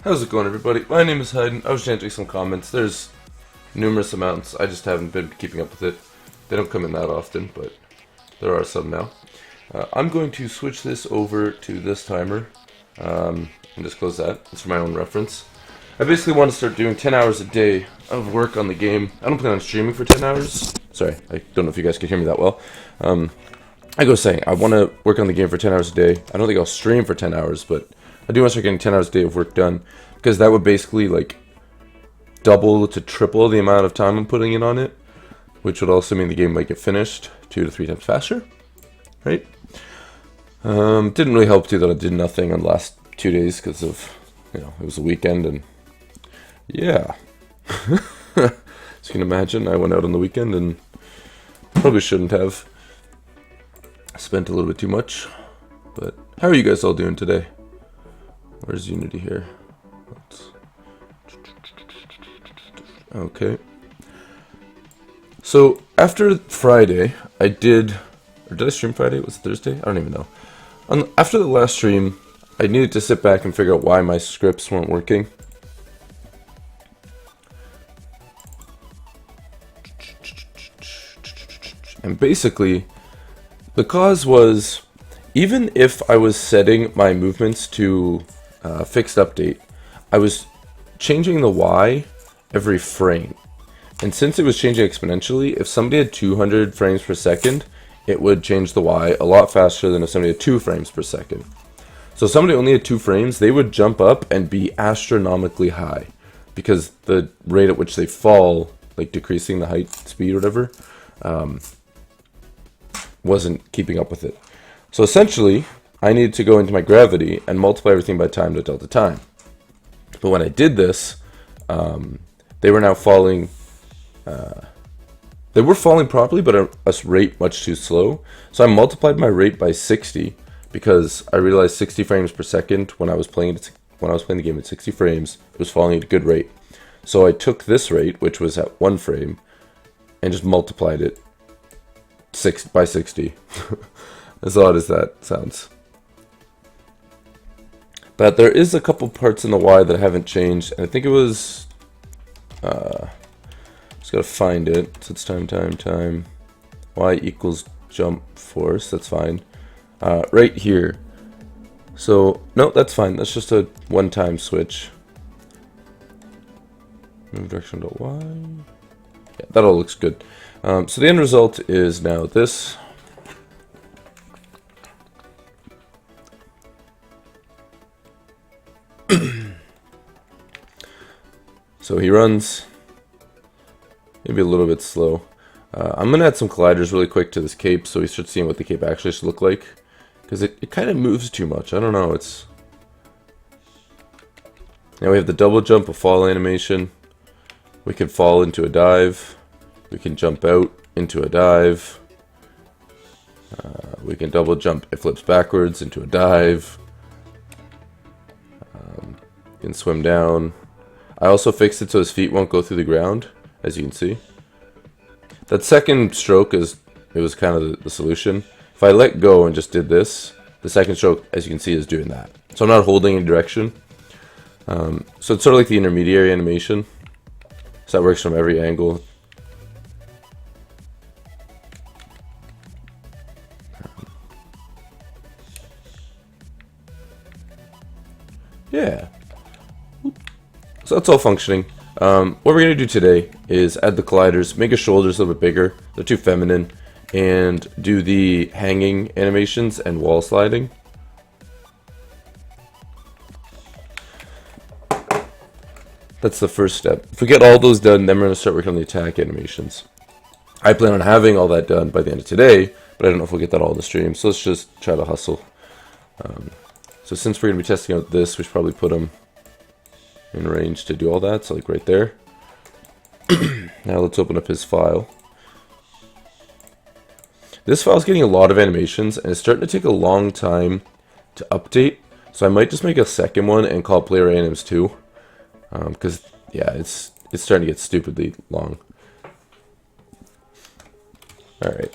How's it going, everybody? My name is Hyden. I was answering some comments. There's numerous amounts. I just haven't been keeping up with it. They don't come in that often, but there are some now. I'm going to switch this over to this timer and just close that. It's for my own reference. I basically want to start doing 10 hours a day of work on the game. I don't plan on streaming for 10 hours. Sorry, I don't know if you guys can hear me that well. I go saying, I want to work on the game for 10 hours a day. I don't think I'll stream for 10 hours, but I do want to start getting 10 hours a day of work done, because that would basically like double to triple the amount of time I'm putting in on it, which would also mean the game might get finished 2 to 3 times faster, right? Didn't really help too that I did nothing on the last 2 days because of, it was a weekend, and yeah. As you can imagine, I went out on the weekend and probably shouldn't have. Spent a little bit too much, but how are you guys all doing today? Where's Unity here? Okay. So after Friday, or did I stream Friday? Was it Thursday? I don't even know. After the last stream, I needed to sit back and figure out why my scripts weren't working. And basically, the cause was, even if I was setting my movements to fixed update, I was changing the Y every frame. And since it was changing exponentially, if somebody had 200 frames per second, it would change the Y a lot faster than if somebody had 2 frames per second. So if somebody only had 2 frames, they would jump up and be astronomically high, because the rate at which they fall, like decreasing the height, speed, or whatever, wasn't keeping up with it. So essentially, I needed to go into my gravity and multiply everything by time to delta time. But when I did this, they were now falling. They were falling properly, but at a rate much too slow. So I multiplied my rate by 60 because I realized 60 frames per second when I was playing the game at 60 frames, it was falling at a good rate. So I took this rate, which was at 1 frame, and just multiplied it by 60. As odd as that sounds. But there is a couple parts in the Y that haven't changed, and I think it was, just gotta find it. So it's time. Y equals jump force, that's fine. Right here. So, no, that's fine. That's just a one-time switch. Move direction to Y. Yeah, that all looks good. So the end result is now this. So he runs maybe a little bit slow. I'm going to add some colliders really quick to this cape so we start seeing what the cape actually should look like. Because it kind of moves too much. I don't know. Now we have the double jump, a fall animation. We can fall into a dive. We can jump out into a dive. We can double jump, it flips backwards into a dive. You can swim down. I also fixed it so his feet won't go through the ground, as you can see. That second stroke was kind of the solution. If I let go and just did this, the second stroke, as you can see, is doing that. So I'm not holding any direction. So it's sort of like the intermediary animation. So that works from every angle. Yeah. So that's all functioning. What we're going to do today is add the colliders, make his shoulders a little bit bigger. They're too feminine. And do the hanging animations and wall sliding. That's the first step. If we get all those done, then we're going to start working on the attack animations. I plan on having all that done by the end of today, but I don't know if we'll get that all in the stream. So let's just try to hustle. So since we're going to be testing out this, we should probably put them in range to do all that. So like right there. Now let's open up his file. This file is getting a lot of animations, and it's starting to take a long time to update. So I might just make a second one and call it Player Anims 2. Because, yeah, it's starting to get stupidly long. Alright.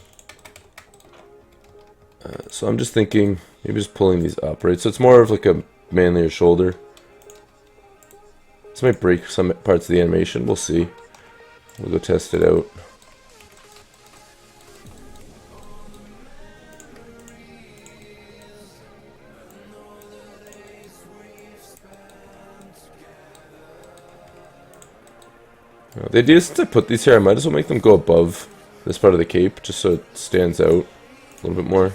So I'm just thinking, maybe just pulling these up, right? So it's more of like a manlier shoulder. This might break some parts of the animation. We'll see. We'll go test it out. The idea is, since I put these here, I might as well make them go above this part of the cape, just so it stands out a little bit more.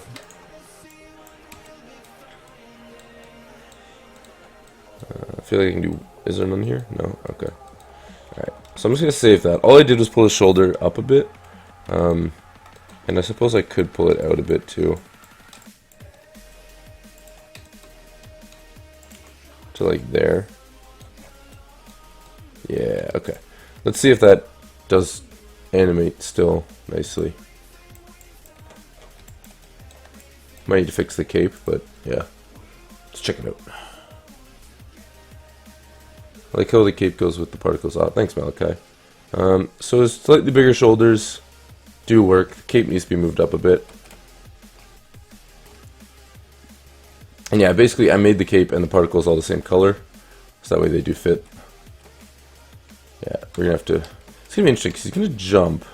I feel like I can do... Is there none here? No? Okay. Alright, so I'm just going to save that. All I did was pull his shoulder up a bit. And I suppose I could pull it out a bit too. To like there. Yeah, okay. Let's see if that does animate still nicely. Might need to fix the cape, but yeah. Let's check it out. I like how the cape goes with the particles. Oh, thanks, Malachi. So his slightly bigger shoulders do work. The cape needs to be moved up a bit. And yeah, basically I made the cape and the particles all the same color. So that way they do fit. Yeah, we're going to have to... It's going to be interesting because he's going to jump.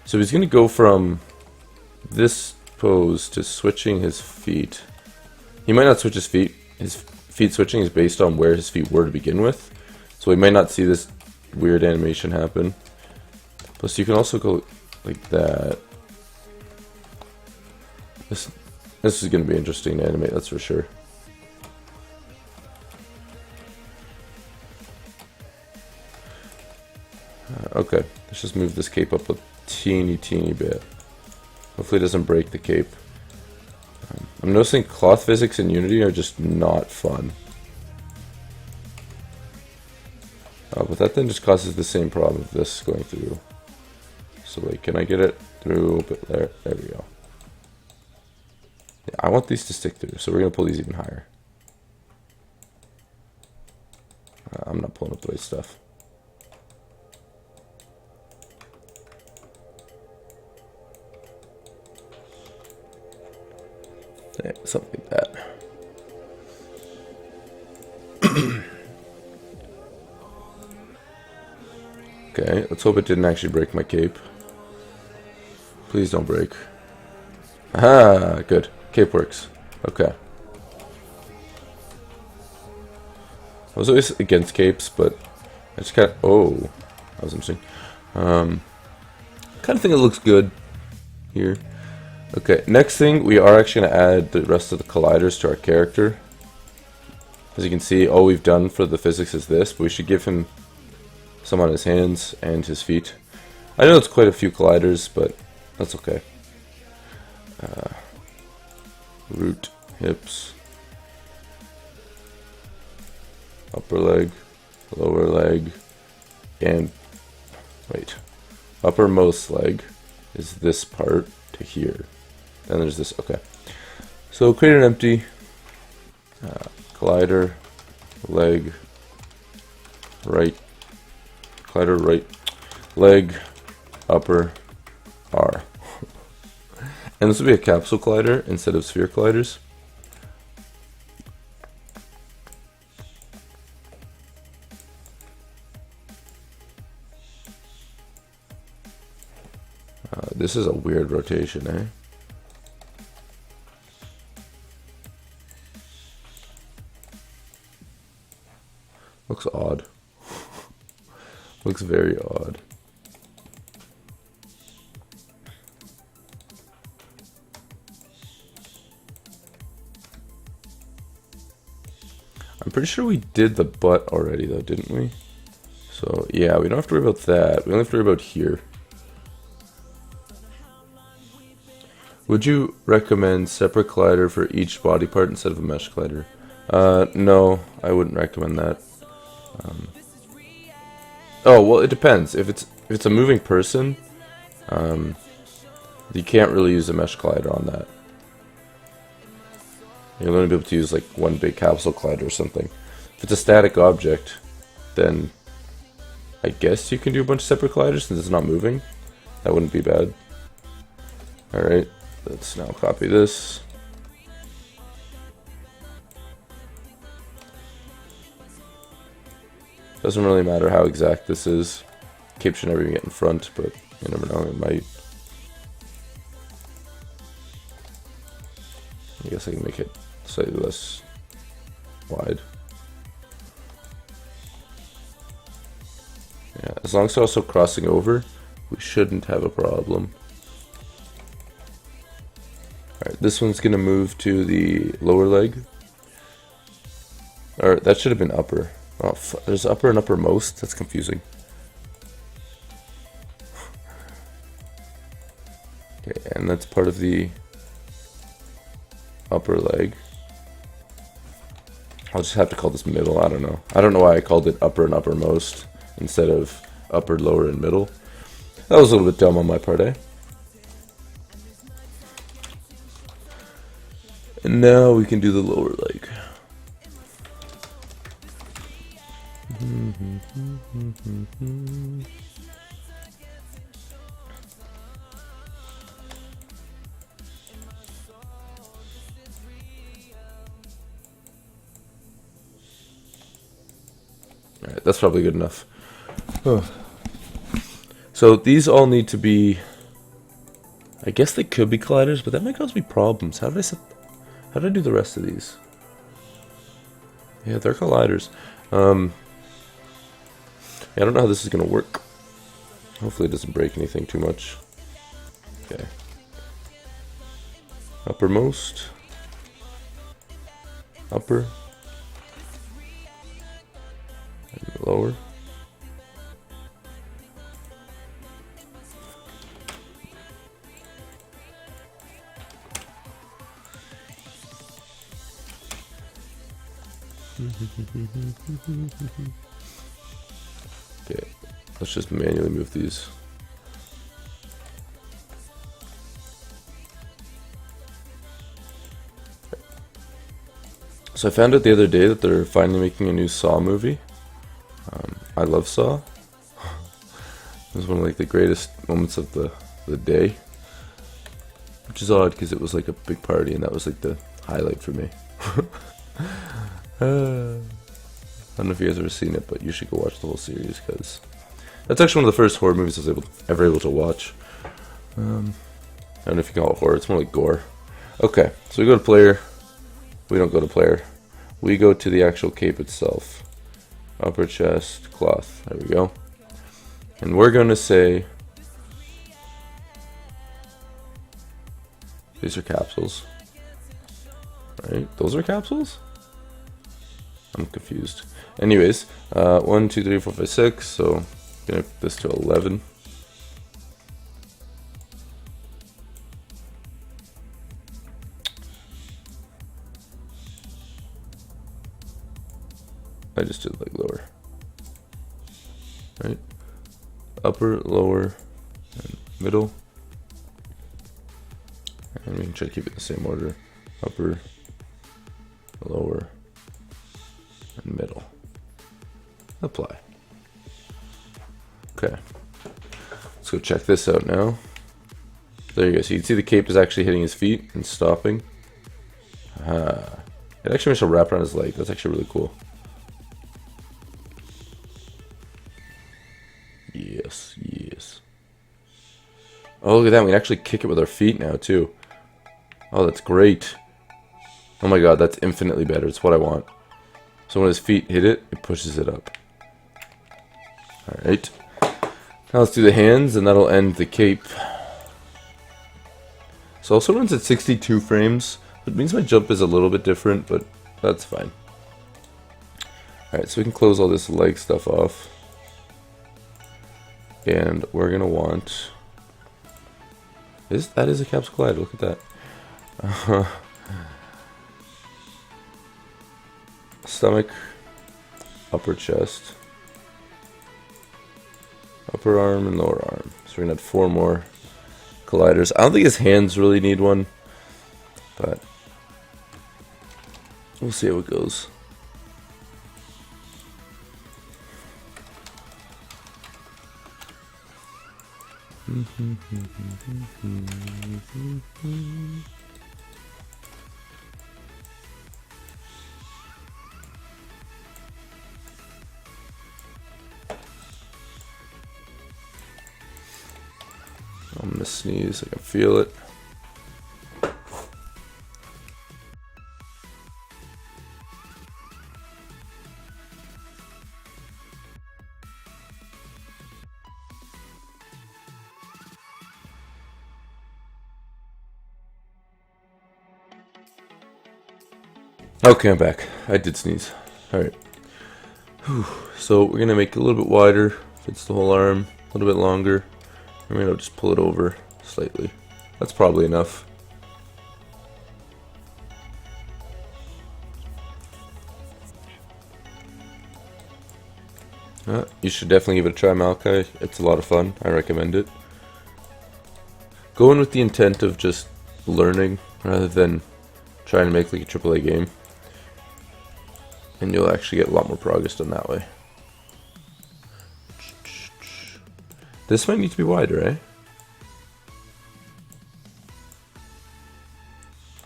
So he's going to go from this pose to switching his feet. He might not switch his feet. His feet switching is based on where his feet were to begin with. So we might not see this weird animation happen. Plus you can also go like that. This is going to be interesting to animate, that's for sure. Okay, let's just move this cape up a teeny bit. Hopefully it doesn't break the cape. I'm noticing cloth physics in Unity are just not fun. But that then just causes the same problem of this going through. So wait, can I get it through? But there we go. Yeah, I want these to stick through, so we're going to pull these even higher. I'm not pulling up the right stuff. Yeah, something like that. Okay, let's hope it didn't actually break my cape. Please don't break. Aha, good. Cape works. Okay. I was always against capes, but I just kind of... Oh, that was interesting. Kind of think it looks good here. Okay, next thing, we are actually going to add the rest of the colliders to our character. As you can see, all we've done for the physics is this, but we should give him some on his hands and his feet. I know it's quite a few colliders, but that's okay. Root, hips, upper leg, lower leg, and wait, uppermost leg is this part to here. Then there's this. Okay, so create an empty collider, leg, right, collider, right, leg, upper, R. And this will be a capsule collider instead of sphere colliders. This is a weird rotation, eh? Looks odd. Looks very odd. I'm pretty sure we did the butt already though, didn't we? So yeah, we don't have to worry about that. We only have to worry about here. Would you recommend separate collider for each body part instead of a mesh collider? No, I wouldn't recommend that. Oh, well, it depends. If it's a moving person, you can't really use a mesh collider on that. You'll only be able to use like one big capsule collider or something. If it's a static object, then I guess you can do a bunch of separate colliders since it's not moving. That wouldn't be bad. Alright, let's now copy this. Doesn't really matter how exact this is. Cape should never even get in front, but you never know, it might. I guess I can make it slightly less wide. Yeah, as long as it's also crossing over, we shouldn't have a problem. Alright, this one's gonna move to the lower leg. Or that should have been upper. Oh, there's upper and uppermost. That's confusing. Okay, and that's part of the upper leg. I'll just have to call this middle. I don't know. I don't know why I called it upper and uppermost instead of upper, lower, and middle. That was a little bit dumb on my part, eh? And now we can do the lower leg. Alright, that's probably good enough. Oh. So these all need to be, I guess they could be colliders, but that might cause me problems. How did I do the rest of these? Yeah, they're colliders. Yeah, I don't know how this is gonna work. Hopefully it doesn't break anything too much. Okay. Uppermost. Upper. And lower. Okay, let's just manually move these. So I found out the other day that they're finally making a new Saw movie. I love Saw. It was one of like the greatest moments of the day. Which is odd because it was like a big party and that was like the highlight for me. I don't know if you guys have ever seen it, but you should go watch the whole series because that's actually one of the first horror movies I was ever able to watch. I don't know if you call it horror, it's more like gore. Okay, so we go to player. We don't go to player. We go to the actual cape itself. Upper chest, cloth. There we go. And we're going to say these are capsules. Right? Those are capsules? I'm confused. Anyways, 1, 2, 3, 4, 5, 6. So I'm gonna put this to 11. I just did like lower. Right? Upper, lower, and middle. And we can try to keep it in the same order. Upper, lower, and middle. Apply. Okay. Let's go check this out now. There you go. So you can see the cape is actually hitting his feet and stopping. It actually makes a wrap around his leg. That's actually really cool. Yes, yes. Oh, look at that. We can actually kick it with our feet now, too. Oh, that's great. Oh my god, that's infinitely better. It's what I want. So when his feet hit it, it pushes it up. Alright. Now let's do the hands, and that'll end the cape. So also runs at 62 frames. It means my jump is a little bit different, but that's fine. Alright, so we can close all this leg stuff off. And we're gonna want that is a capsule collider, look at that. Stomach, upper chest, upper arm, and lower arm. So we're gonna add 4 more colliders. I don't think his hands really need one, but we'll see how it goes. sneeze. I can feel it. Okay, I'm back. I did sneeze. Alright. So we're going to make it a little bit wider. Fits the whole arm. A little bit longer. I'm going to just pull it over slightly. That's probably enough. You should definitely give it a try, Malachi. It's a lot of fun. I recommend it. Go in with the intent of just learning rather than trying to make like a AAA game. And you'll actually get a lot more progress done that way. This might need to be wider, eh?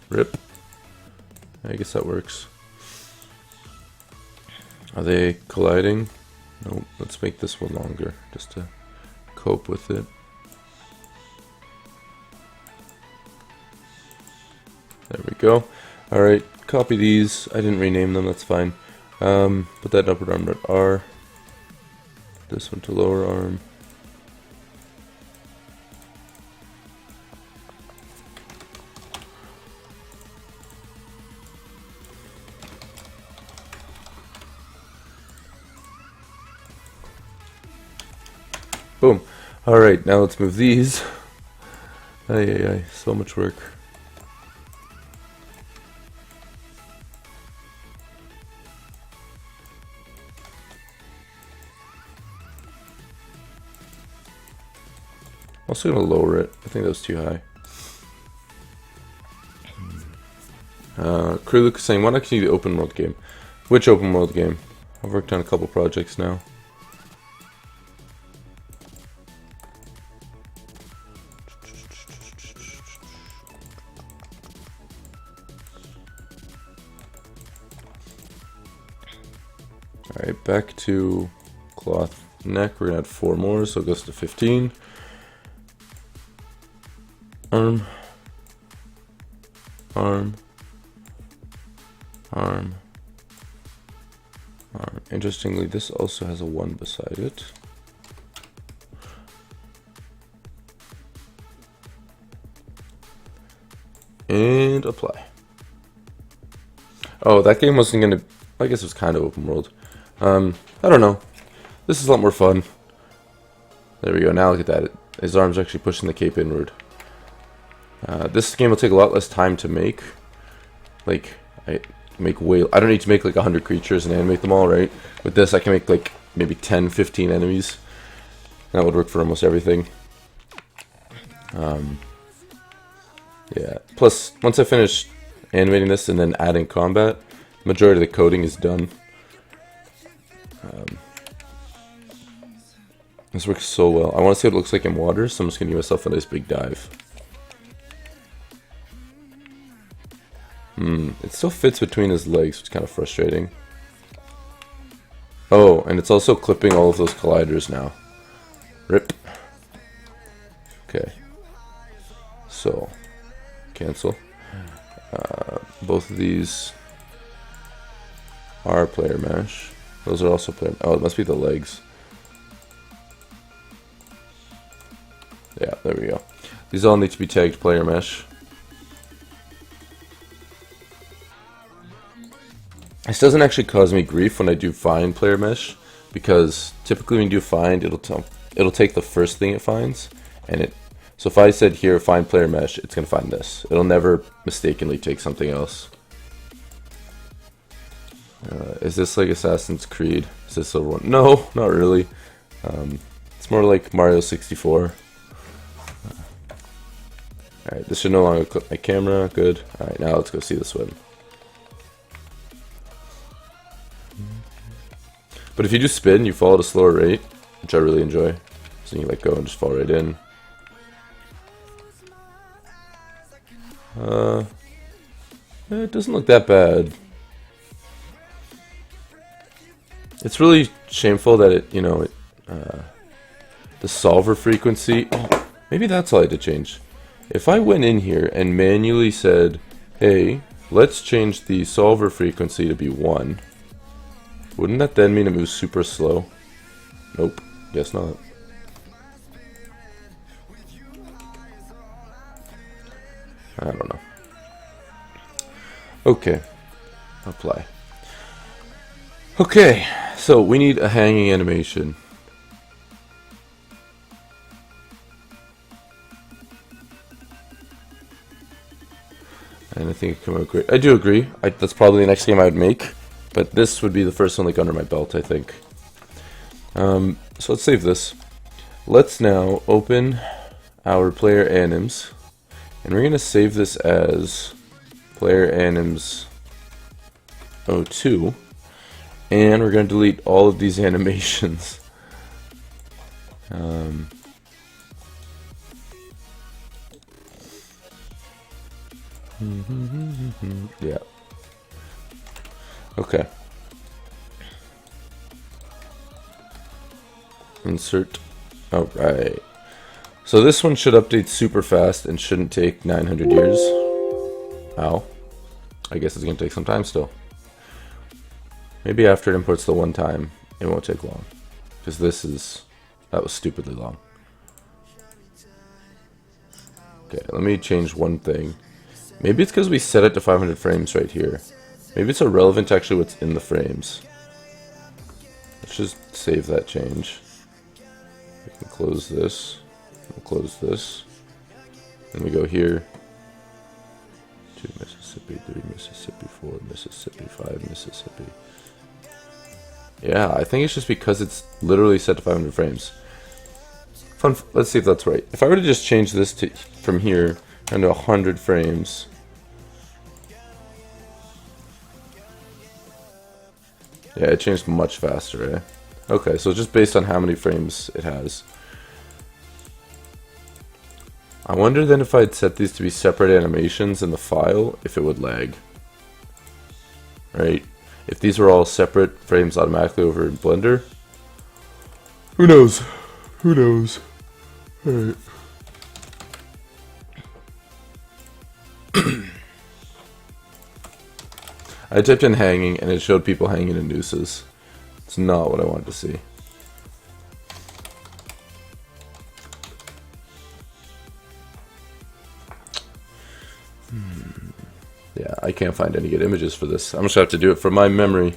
Rip. I guess that works. Are they colliding? Nope. Let's make this one longer just to cope with it. There we go. Alright, copy these. I didn't rename them, that's fine. Put that upper arm at R. This one to lower arm. Boom. Alright, now let's move these. Ay, so much work. I'm also going to lower it. I think that was too high. Crew Luke is saying, why not continue the open world game? Which open world game? I've worked on a couple projects now. Alright, back to cloth neck. We're going to add 4 more, so it goes to 15. Arm. Arm. Arm. Arm. Interestingly, this also has a 1 beside it. And apply. Oh, that game wasn't going to... I guess it was kind of open world. I don't know. This is a lot more fun. There we go. Now look at that. His arm's actually pushing the cape inward. This game will take a lot less time to make. Like, I don't need to make like 100 creatures and animate them all, right? With this, I can make like maybe 10, 15 enemies. That would work for almost everything. Yeah. Plus, once I finish animating this and then adding combat, the majority of the coding is done. This works so well. I want to see what it looks like in water, so I'm just going to give myself a nice big dive. It still fits between his legs, which is kind of frustrating. Oh, and it's also clipping all of those colliders now. Rip. Okay. So, cancel. Both of these are player mesh. Those are also player... Oh, it must be the legs. Yeah, there we go. These all need to be tagged player mesh. This doesn't actually cause me grief when I do find player mesh, because typically when you do find, it'll take the first thing it finds, and it. So if I said here find player mesh, it's gonna find this. It'll never mistakenly take something else. Is this like Assassin's Creed? Is this silver one? No, not really. It's more like Mario 64. Alright, this should no longer clip my camera. Good. Alright, now let's go see the swim. But if you do spin, you fall at a slower rate, which I really enjoy. So you can let go and just fall right in. It doesn't look that bad. It's really shameful that it, you know, the solver frequency. Oh, Maybe that's all I had to change. If I went in here and manually said, hey, let's change the solver frequency to be 1, wouldn't that then mean it moves super slow? Nope, guess not. I don't know. Okay, apply. Okay, so we need a hanging animation. And I think it came out great. I do agree. That's probably the next game I would make. But this would be the first one like under my belt, I think. So let's save this. Let's now open our player anims. And we're going to save this as player anims 02. And we're going to delete all of these animations. Yeah. Okay. Insert. Alright. So this one should update super fast and shouldn't take 900 years. Ow. I guess it's going to take some time still. Maybe after it imports the one time, it won't take long. Because that was stupidly long. Okay, let me change one thing. Maybe it's because we set it to 500 frames right here. Maybe it's irrelevant to actually what's in the frames. Let's just save that change. We can close this. We'll close this. And we go here. 2 Mississippi, 3 Mississippi, 4 Mississippi, 5 Mississippi. Yeah, I think it's just because it's literally set to 500 frames. Let's see if that's right. If I were to just change this to from here down to 100 frames. Yeah, it changed much faster, eh? Okay, so just based on how many frames it has. I wonder then if I'd set these to be separate animations in the file, if it would lag. Right? If these were all separate frames automatically over in Blender. Who knows? Who knows? Alright. I typed in hanging and it showed people hanging in nooses. It's not what I wanted to see. Yeah, I can't find any good images for this. I'm just gonna have to do it from my memory.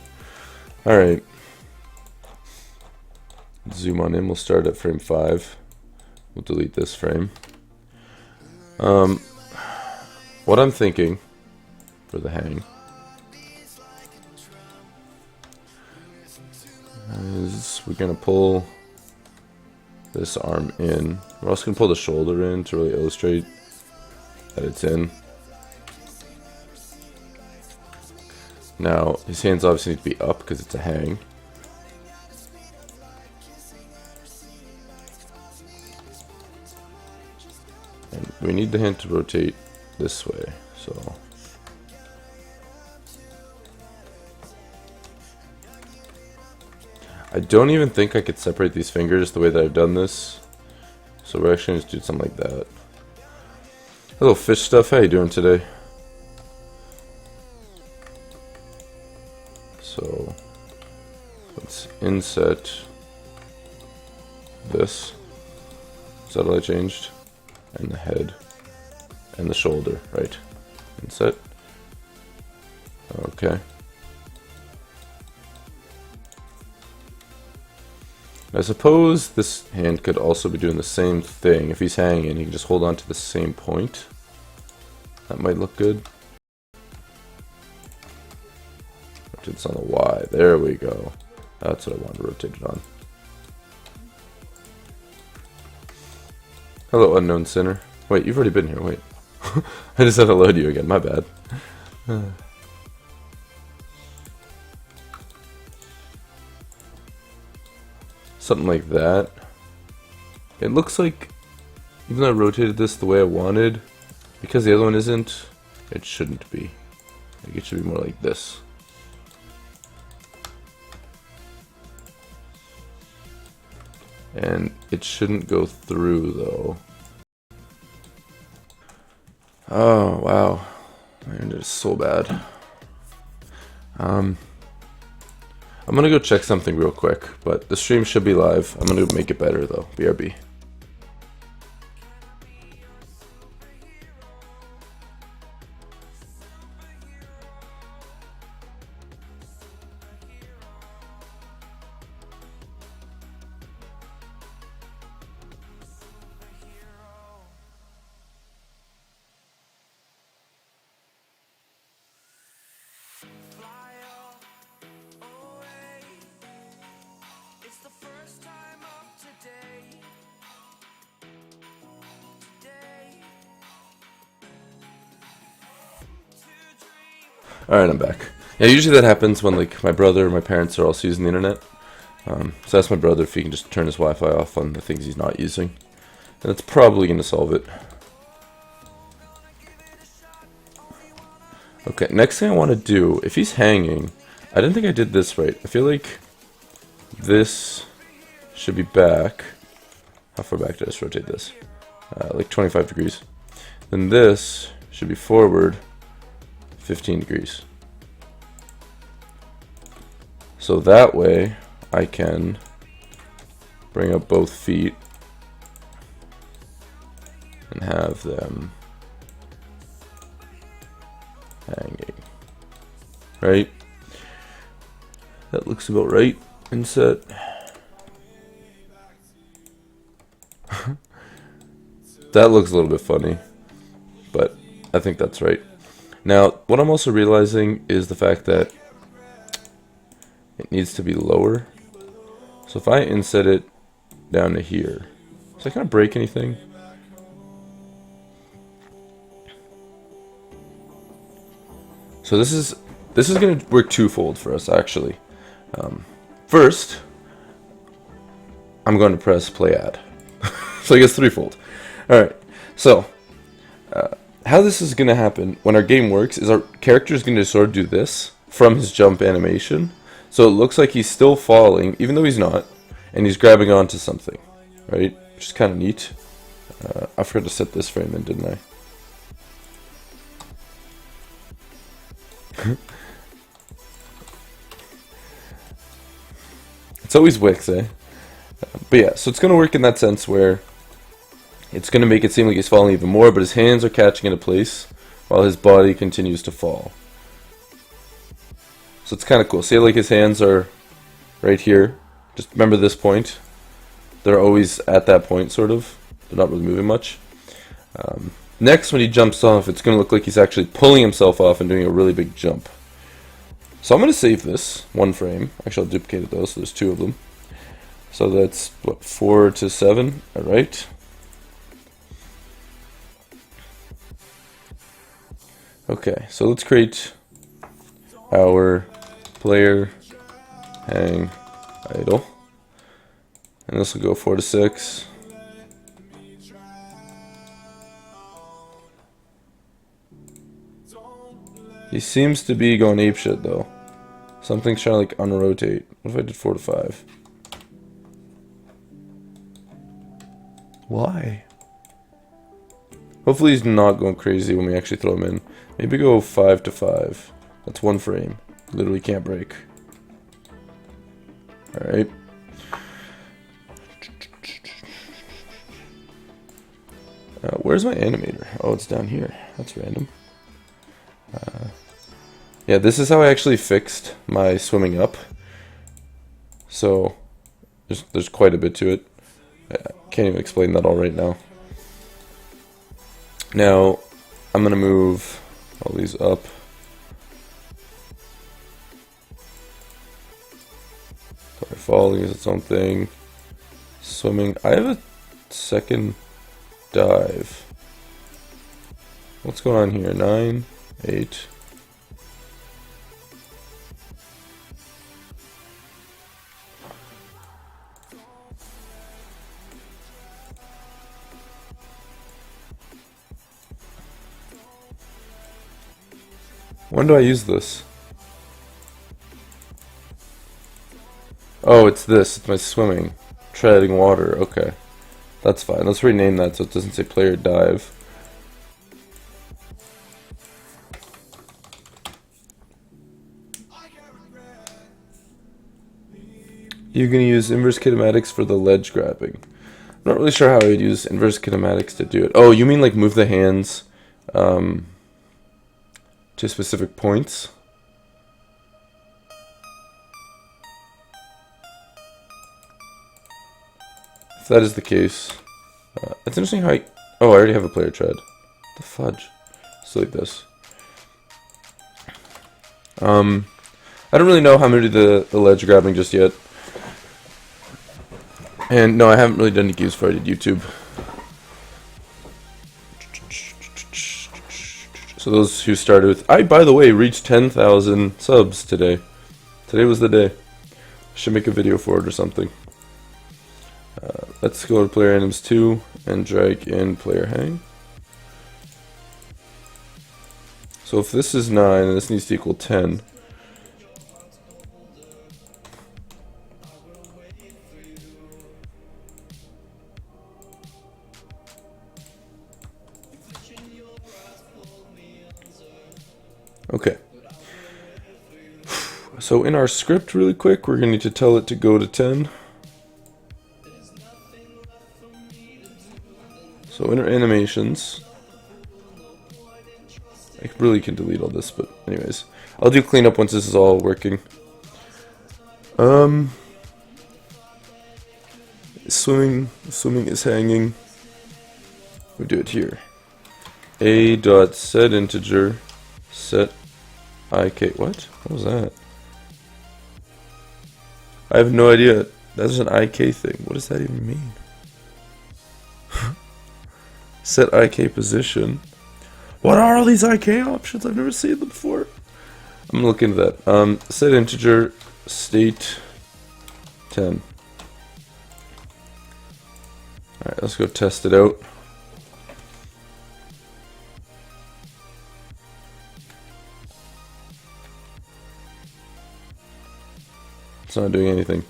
Alright. Zoom on in, we'll start at frame 5. We'll delete this frame. What I'm thinking for the hang is we're gonna pull this arm in. We're also gonna pull the shoulder in to really illustrate that it's in. Now, his hands obviously need to be up because it's a hang. And we need the hand to rotate this way, so. I don't even think I could separate these fingers the way that I've done this. So we're actually going to do something like that. Hello fish stuff, how you doing today? So let's inset this. Is that all I changed? And the head and the shoulder, right? Inset. Okay. I suppose this hand could also be doing the same thing. If he's hanging, he can just hold on to the same point. That might look good. It's on the Y. There we go. That's what I wanted to rotate it on. Hello, unknown sinner. Wait, you've already been here. Wait. I just had to load you again. My bad. Something like that. It looks like, even though I rotated this the way I wanted, because the other one isn't, it shouldn't be. Like, it should be more like this. And it shouldn't go through though. Oh, wow. My internet is so bad. I'm gonna go check something real quick, but the stream should be live. I'm gonna make it better though. BRB. Alright, I'm back. Yeah, usually that happens when like my brother or my parents are also using the internet. So ask my brother if he can just turn his Wi-Fi off on the things he's not using. And that's probably going to solve it. Okay, next thing I want to do, if he's hanging, I didn't think I did this right. I feel like this should be back. How far back did I just rotate this? Like 25 degrees. Then this should be forward 15 degrees. So that way I can bring up both feet and have them hanging. Right? That looks about right. Inset. That looks a little bit funny, but I think that's right. Now, what I'm also realizing is the fact that it needs to be lower. So if I inset it down to here, is that gonna break anything? So this is gonna work twofold for us actually. First, I'm going to press play ad. So I guess threefold. Alright, so how this is going to happen when our game works is our character is going to sort of do this from his jump animation. So it looks like he's still falling, even though he's not, and he's grabbing onto something, right? Which is kind of neat. I forgot to set this frame in, didn't I? It's always Wix, eh? But yeah, so it's going to work in that sense where it's going to make it seem like he's falling even more, but his hands are catching into place while his body continues to fall. So it's kind of cool. See, like his hands are right here. Just remember this point. They're always at that point, sort of. They're not really moving much. Next, when he jumps off, it's going to look like he's actually pulling himself off and doing a really big jump. So I'm going to save this one frame. Actually, I'll duplicate it though, so there's two of them. So that's, what, 4 to 7? Alright. Okay, so let's create our player hang idle. And this will go 4 to 6. He seems to be going apeshit though. Something's trying to like unrotate. What if I did 4 to 5? Why? Hopefully he's not going crazy when we actually throw him in. Maybe go 5 to 5. That's one frame. Literally can't break. Alright. Where's my animator? Oh, it's down here. That's random. Yeah, this is how I actually fixed my swimming up. So, there's quite a bit to it. I can't even explain that all right now. Now, I'm going to move all these up. Falling is its own thing. Swimming. I have a second dive. What's going on here? 9, 8. When do I use this? Oh, it's this. It's my swimming. Treading water. Okay. That's fine. Let's rename that so it doesn't say player dive. You're going to use inverse kinematics for the ledge grabbing. I'm not really sure how I'd use inverse kinematics to do it. Oh, you mean like move the hands to specific points? If that is the case, it's interesting how I... Oh, I already have a player tread. The fudge. Just like this. I don't really know how I'm going to do the ledge grabbing just yet. And no, I haven't really done any cues before I did YouTube. So those who started with... I, by the way, reached 10,000 subs today. Today was the day. I should make a video for it or something. Let's go to player items 2 and drag in player hang. So if this is 9 and this needs to equal 10. Okay. So in our script really quick, we're going to need to tell it to go to 10. So in our animations, I really can delete all this, but anyways, I'll do cleanup once this is all working. Swimming is hanging. We do it here. A dot set integer set ik. What was that? I have no idea. That's an ik thing. What does that even mean? Set ik position. What are all these ik options? I've never seen them before. I'm gonna look into that. Set integer state 10. Alright, let's go test it out. It's not doing anything.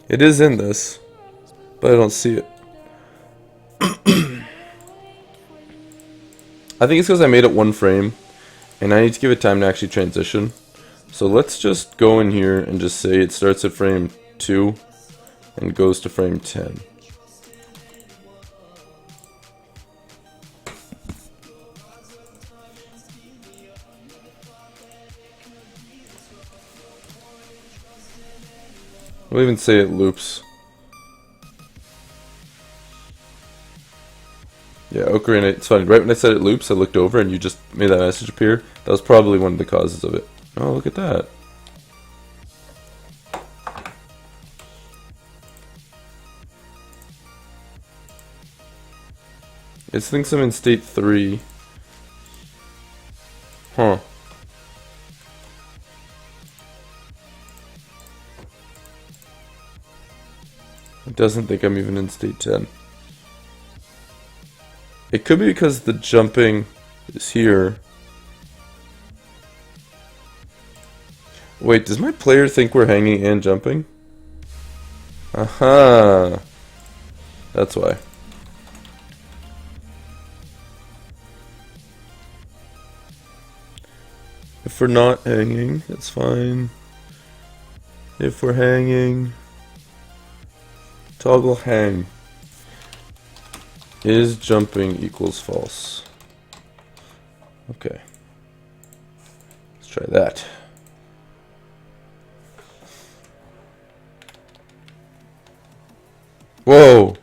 It is in this, but I don't see it. I think it's because I made it one frame, and I need to give it time to actually transition. So let's just go in here and just say it starts at frame 2 and goes to frame 10. We'll even say it loops. Yeah, Ocarina, it's funny. Right when I said it loops, I looked over and you just made that message appear. That was probably one of the causes of it. Oh, look at that. It thinks I'm in state 3. Huh. It doesn't think I'm even in state 10. It could be because the jumping is here. Wait, does my player think we're hanging and jumping? Aha! That's why. If we're not hanging, it's fine. If we're hanging... Toggle hang. Is jumping equals false? Okay. Let's try that. Whoa!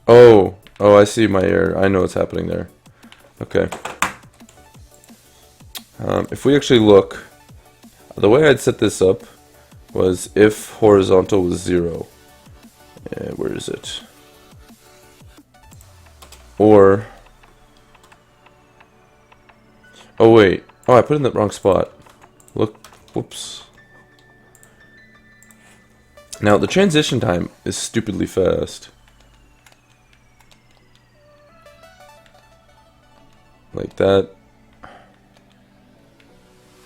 Oh, I see my error. I know what's happening there. Okay. If we actually look, the way I'd set this up was if horizontal was 0. Where is it? Or... Oh wait. Oh, I put it in the wrong spot. Look. Whoops. Now, the transition time is stupidly fast. Like that.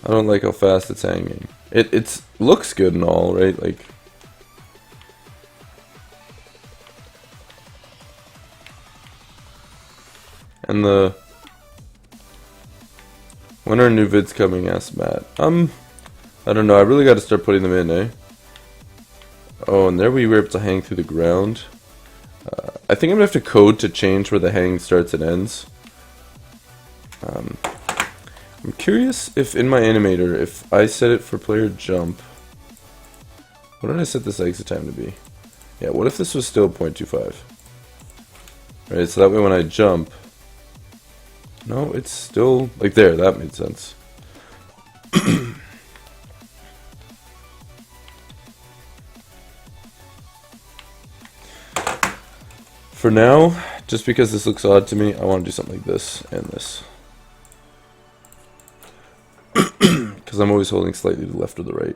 I don't like how fast it's hanging. It looks good and all, right? Like, and when are new vids coming? Asked Matt. I don't know. I really got to start putting them in, eh? Oh, and there we were able to hang through the ground. I think I'm gonna have to code to change where the hang starts and ends. I'm curious if in my animator, if I set it for player jump, what did I set this exit time to be? Yeah, what if this was still 0.25? Right, so that way when I jump, no, it's still, like there, that made sense. For now, just because this looks odd to me, I want to do something like this and this. Because I'm always holding slightly to the left or the right.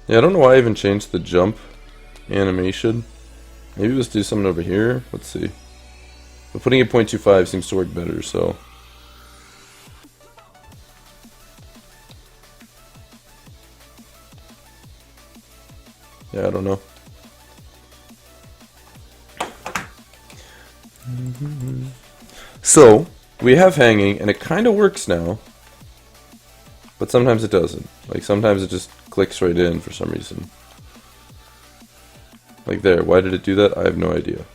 Yeah, I don't know why I even changed the jump animation. Maybe let's do something over here. Let's see. But putting it 0.25 seems to work better, so. Yeah, I don't know. So, we have hanging, and it kind of works now. But sometimes it doesn't. Like, sometimes it just clicks right in for some reason. Like there. Why did it do that? I have no idea.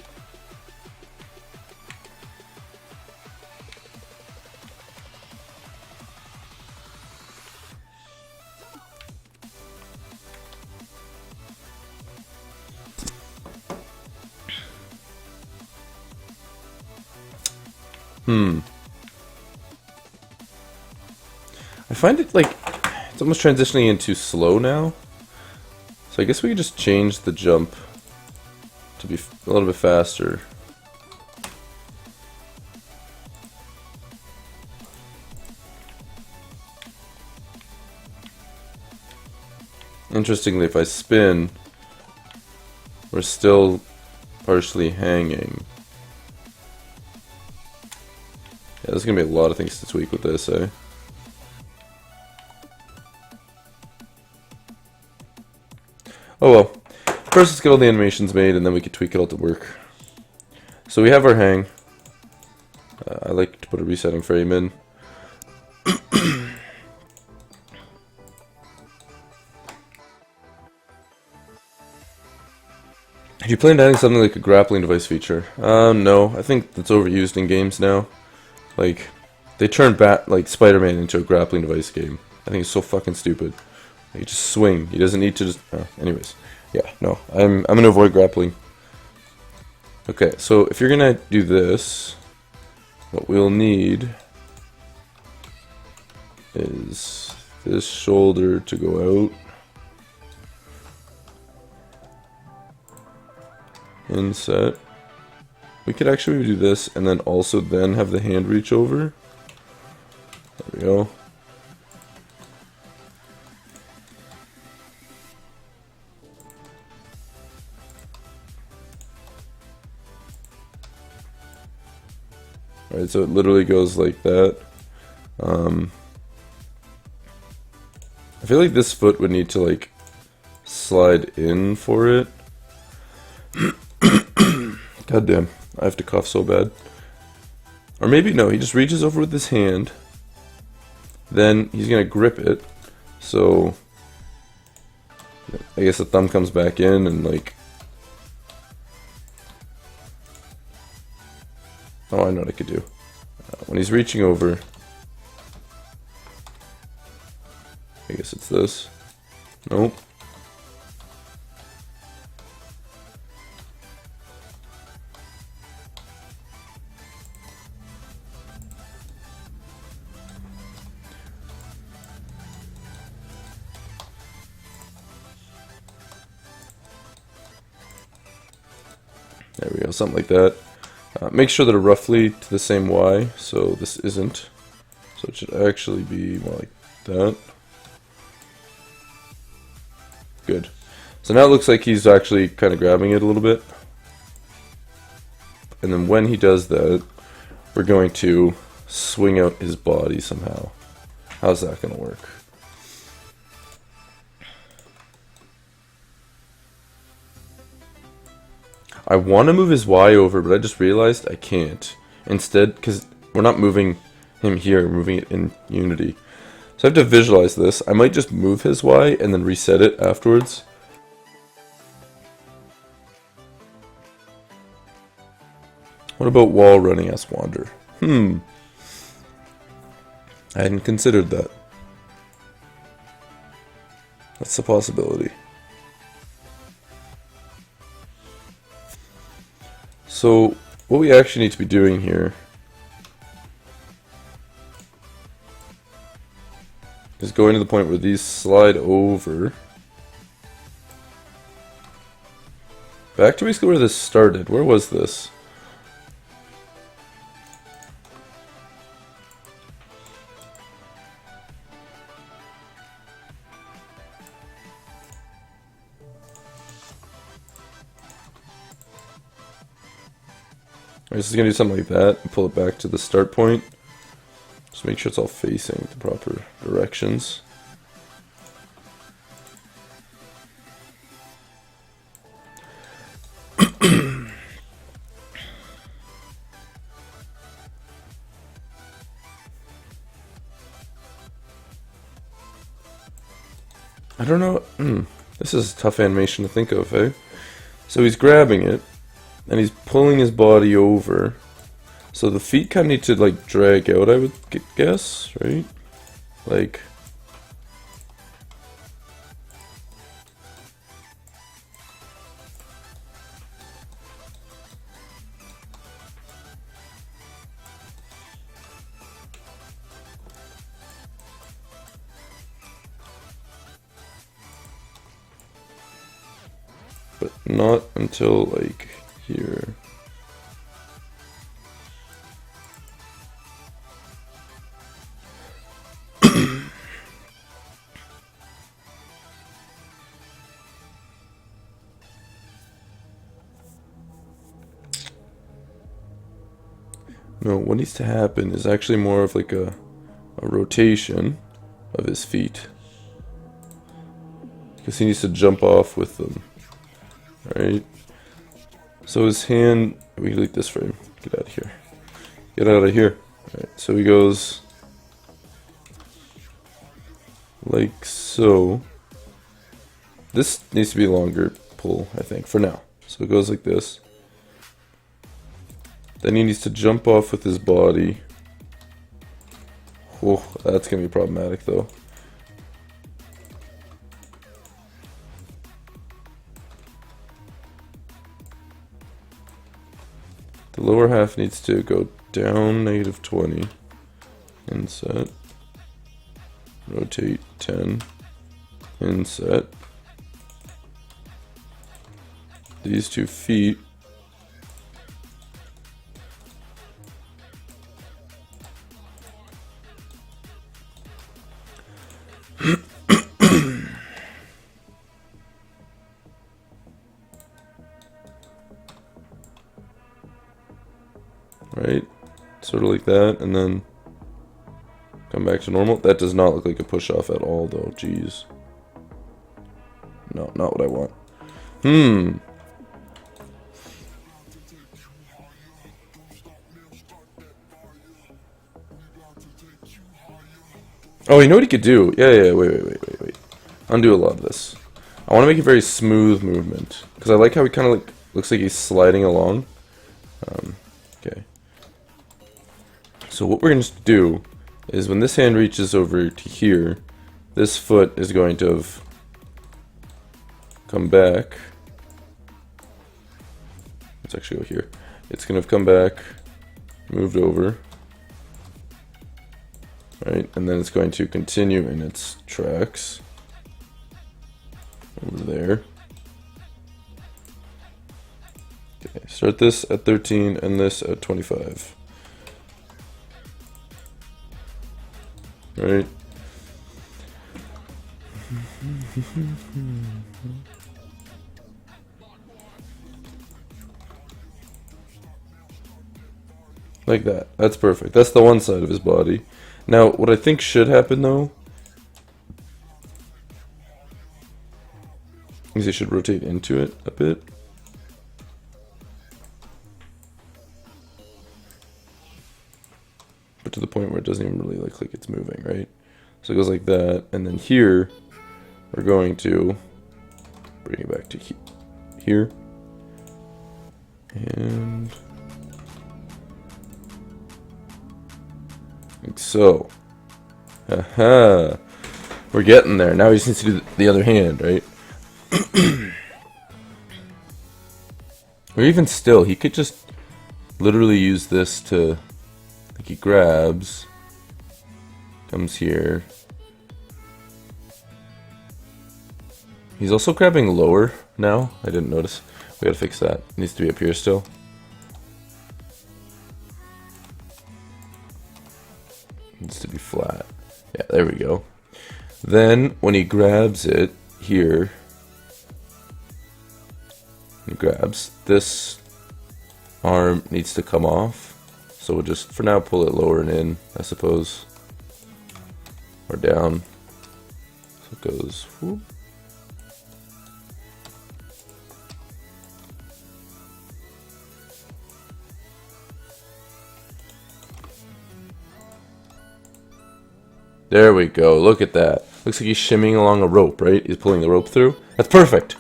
I find it like it's almost transitioning into slow now. So I guess we could just change the jump to be a little bit faster. Interestingly, if I spin, we're still partially hanging. Yeah, there's gonna be a lot of things to tweak with this, eh? Oh well. First, let's get all the animations made, and then we can tweak it all to work. So we have our hang. I like to put a resetting frame in. Do you plan on adding something like a grappling device feature? No. I think that's overused in games now. Like, they turned like Spider-Man into a grappling device game. I think it's so fucking stupid. Like, you just swing. He doesn't need to just. Anyways, yeah, no. I'm gonna avoid grappling. Okay, so if you're gonna do this, what we'll need is this shoulder to go out. Inset. We could actually do this and then also then have the hand reach over. There we go. Alright, so it literally goes like that. I feel like this foot would need to like slide in for it. God damn, I have to cough so bad. Or maybe no, he just reaches over with his hand. Then he's gonna grip it. So I guess the thumb comes back in and like. Oh, I know what I could do. When he's reaching over, I guess it's this. Nope. There we go, something like that. Make sure they're roughly to the same Y, so this isn't. So it should actually be more like that. Good. So now it looks like he's actually kind of grabbing it a little bit. And then when he does that, we're going to swing out his body somehow. How's that going to work? I want to move his Y over, but I just realized I can't. Instead, because we're not moving him here, we're moving it in Unity. So I have to visualize this. I might just move his Y and then reset it afterwards. What about wall running as wander? I hadn't considered that. That's a possibility. So what we actually need to be doing here is going to the point where these slide over. Back to basically where this started. Where was this? Alright, so it's going to do something like that and pull it back to the start point. Just make sure it's all facing the proper directions. I don't know. This is a tough animation to think of, eh? So he's grabbing it, and he's pulling his body over. So the feet kind of need to like drag out, I would guess, right? Like. But not until like here. No, what needs to happen is actually more of like a rotation of his feet. Because he needs to jump off with them. Right? So his hand, we delete this frame. Get out of here. Get out of here. Right, so he goes like so. This needs to be a longer pull, I think, for now. So it goes like this. Then he needs to jump off with his body. Oh, that's going to be problematic though. The lower half needs to go down -20. Inset. Rotate 10. Inset. These 2 feet. Right, sort of like that, and then come back to normal. That does not look like a push off at all, though. Jeez. No, not what I want. Oh, you know what he could do? Yeah, wait. Undo a lot of this. I want to make a very smooth movement, because I like how he kind of like looks like he's sliding along. Okay. So what we're going to do is when this hand reaches over to here, this foot is going to have come back. Let's actually go here. It's going to have come back, moved over. Right, and then it's going to continue in its tracks over there. Okay, start this at 13 and this at 25. Right. Like that. That's perfect. That's the one side of his body. Now, what I think should happen though is he should rotate into it a bit. But to the point where it doesn't even really look like it's moving, right? So it goes like that, and then here we're going to bring it back to here. And like so. Aha! We're getting there. Now he just needs to do the other hand, right? Or even still, he could just literally use this to, like, he grabs, comes here. He's also grabbing lower now. I didn't notice. We gotta fix that. It needs to be up here still. It needs to be flat. Yeah, there we go. Then when he grabs it here, he grabs, this arm needs to come off. So we'll just, for now, pull it lower and in, I suppose. Or down. So it goes, whoop. There we go. Look at that. Looks like he's shimmying along a rope, right? He's pulling the rope through. That's perfect.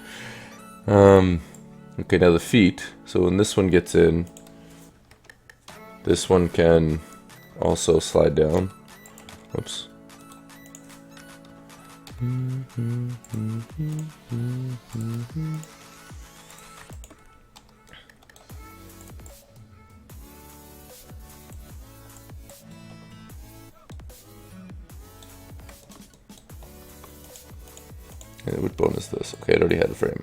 Okay, now the feet. So when this one gets in, this one can also slide down. Whoops. Okay, what bone is this? Okay, it already had a frame.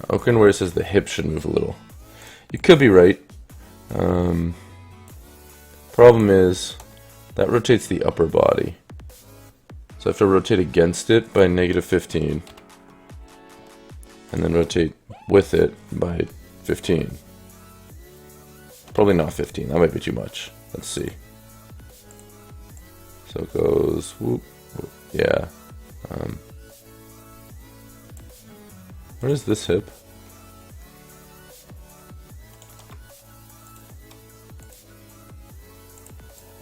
Oaken where it says the hip should move a little. You could be right. Problem is, that rotates the upper body. So I have to rotate against it by -15. And then rotate with it by 15. Probably not 15, that might be too much. Let's see. So it goes, whoop, whoop. Yeah. Where is this hip?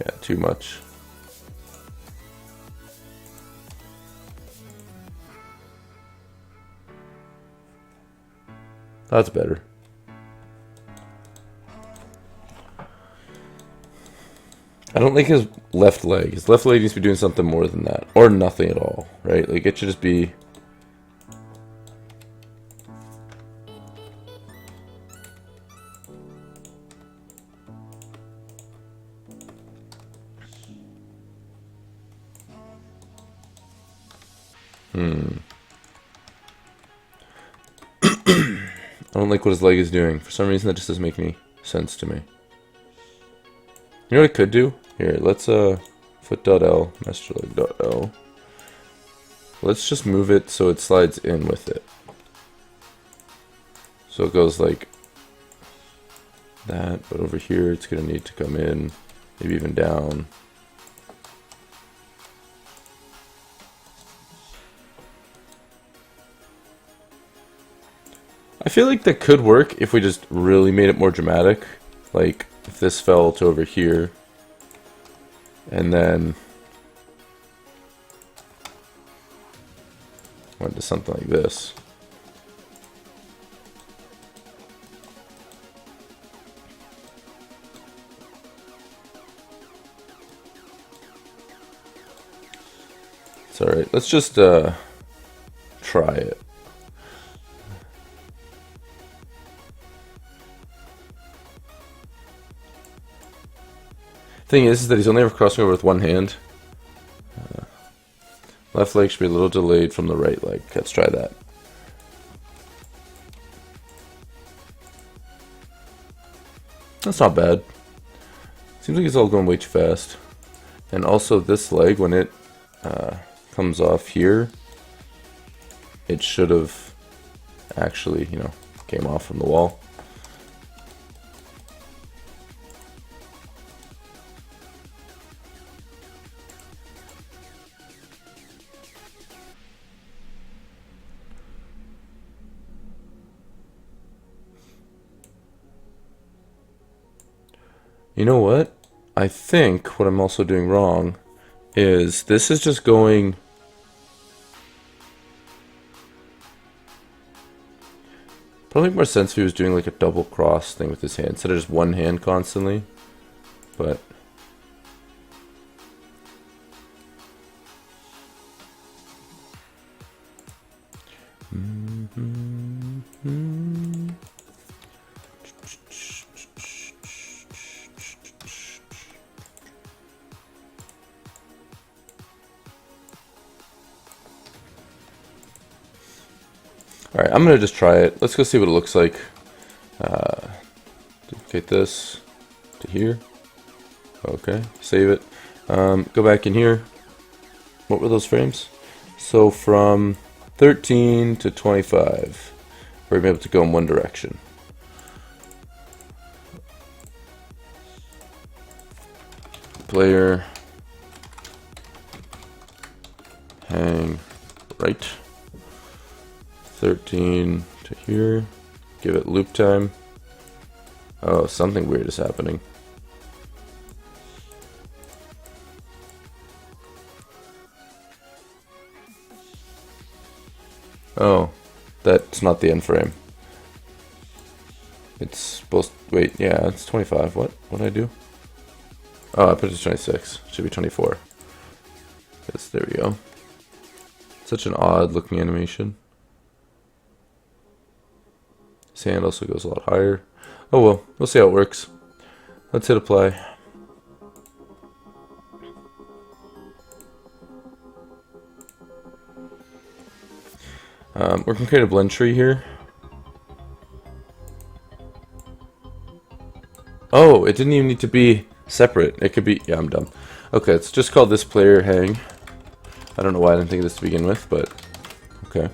Yeah, too much. That's better. I don't like his left leg. His left leg needs to be doing something more than that. Or nothing at all, right? Like, it should just be... I don't like what his leg is doing. For some reason, that just doesn't make any sense to me. You know what I could do? Here, let's, foot.l, masterleg.l. Let's just move it so it slides in with it. So it goes like that, but over here it's going to need to come in, maybe even down. I feel like that could work if we just really made it more dramatic. Like, if this fell to over here, and then went to something like this. It's alright, let's just try it. Thing is that he's only ever crossing over with one hand. Left leg should be a little delayed from the right leg. Let's try that. That's not bad. Seems like it's all going way too fast. And also this leg, when it comes off here, it should have actually, you know, came off from the wall. You know what? I think what I'm also doing wrong is this is just going... Probably make more sense if he was doing like a double cross thing with his hand instead of just one hand constantly. But... Alright, I'm going to just try it. Let's go see what it looks like. Duplicate this to here. Okay, save it. Go back in here. What were those frames? So from 13 to 25, we're going to be able to go in one direction. Player, hang right. 13 to here. Give it loop time. Oh, something weird is happening. Oh, that's not the end frame. It's supposed to, wait, yeah, it's 25. What did I do? Oh, I put it to 26. It should be 24. Yes, there we go. Such an odd looking animation. His hand also goes a lot higher. Oh well, we'll see how it works. Let's hit apply. We're going to create a blend tree here. Oh, it didn't even need to be separate. It could be... Yeah, I'm dumb. Okay, let's just call this player hang. I don't know why I didn't think of this to begin with, but... Okay.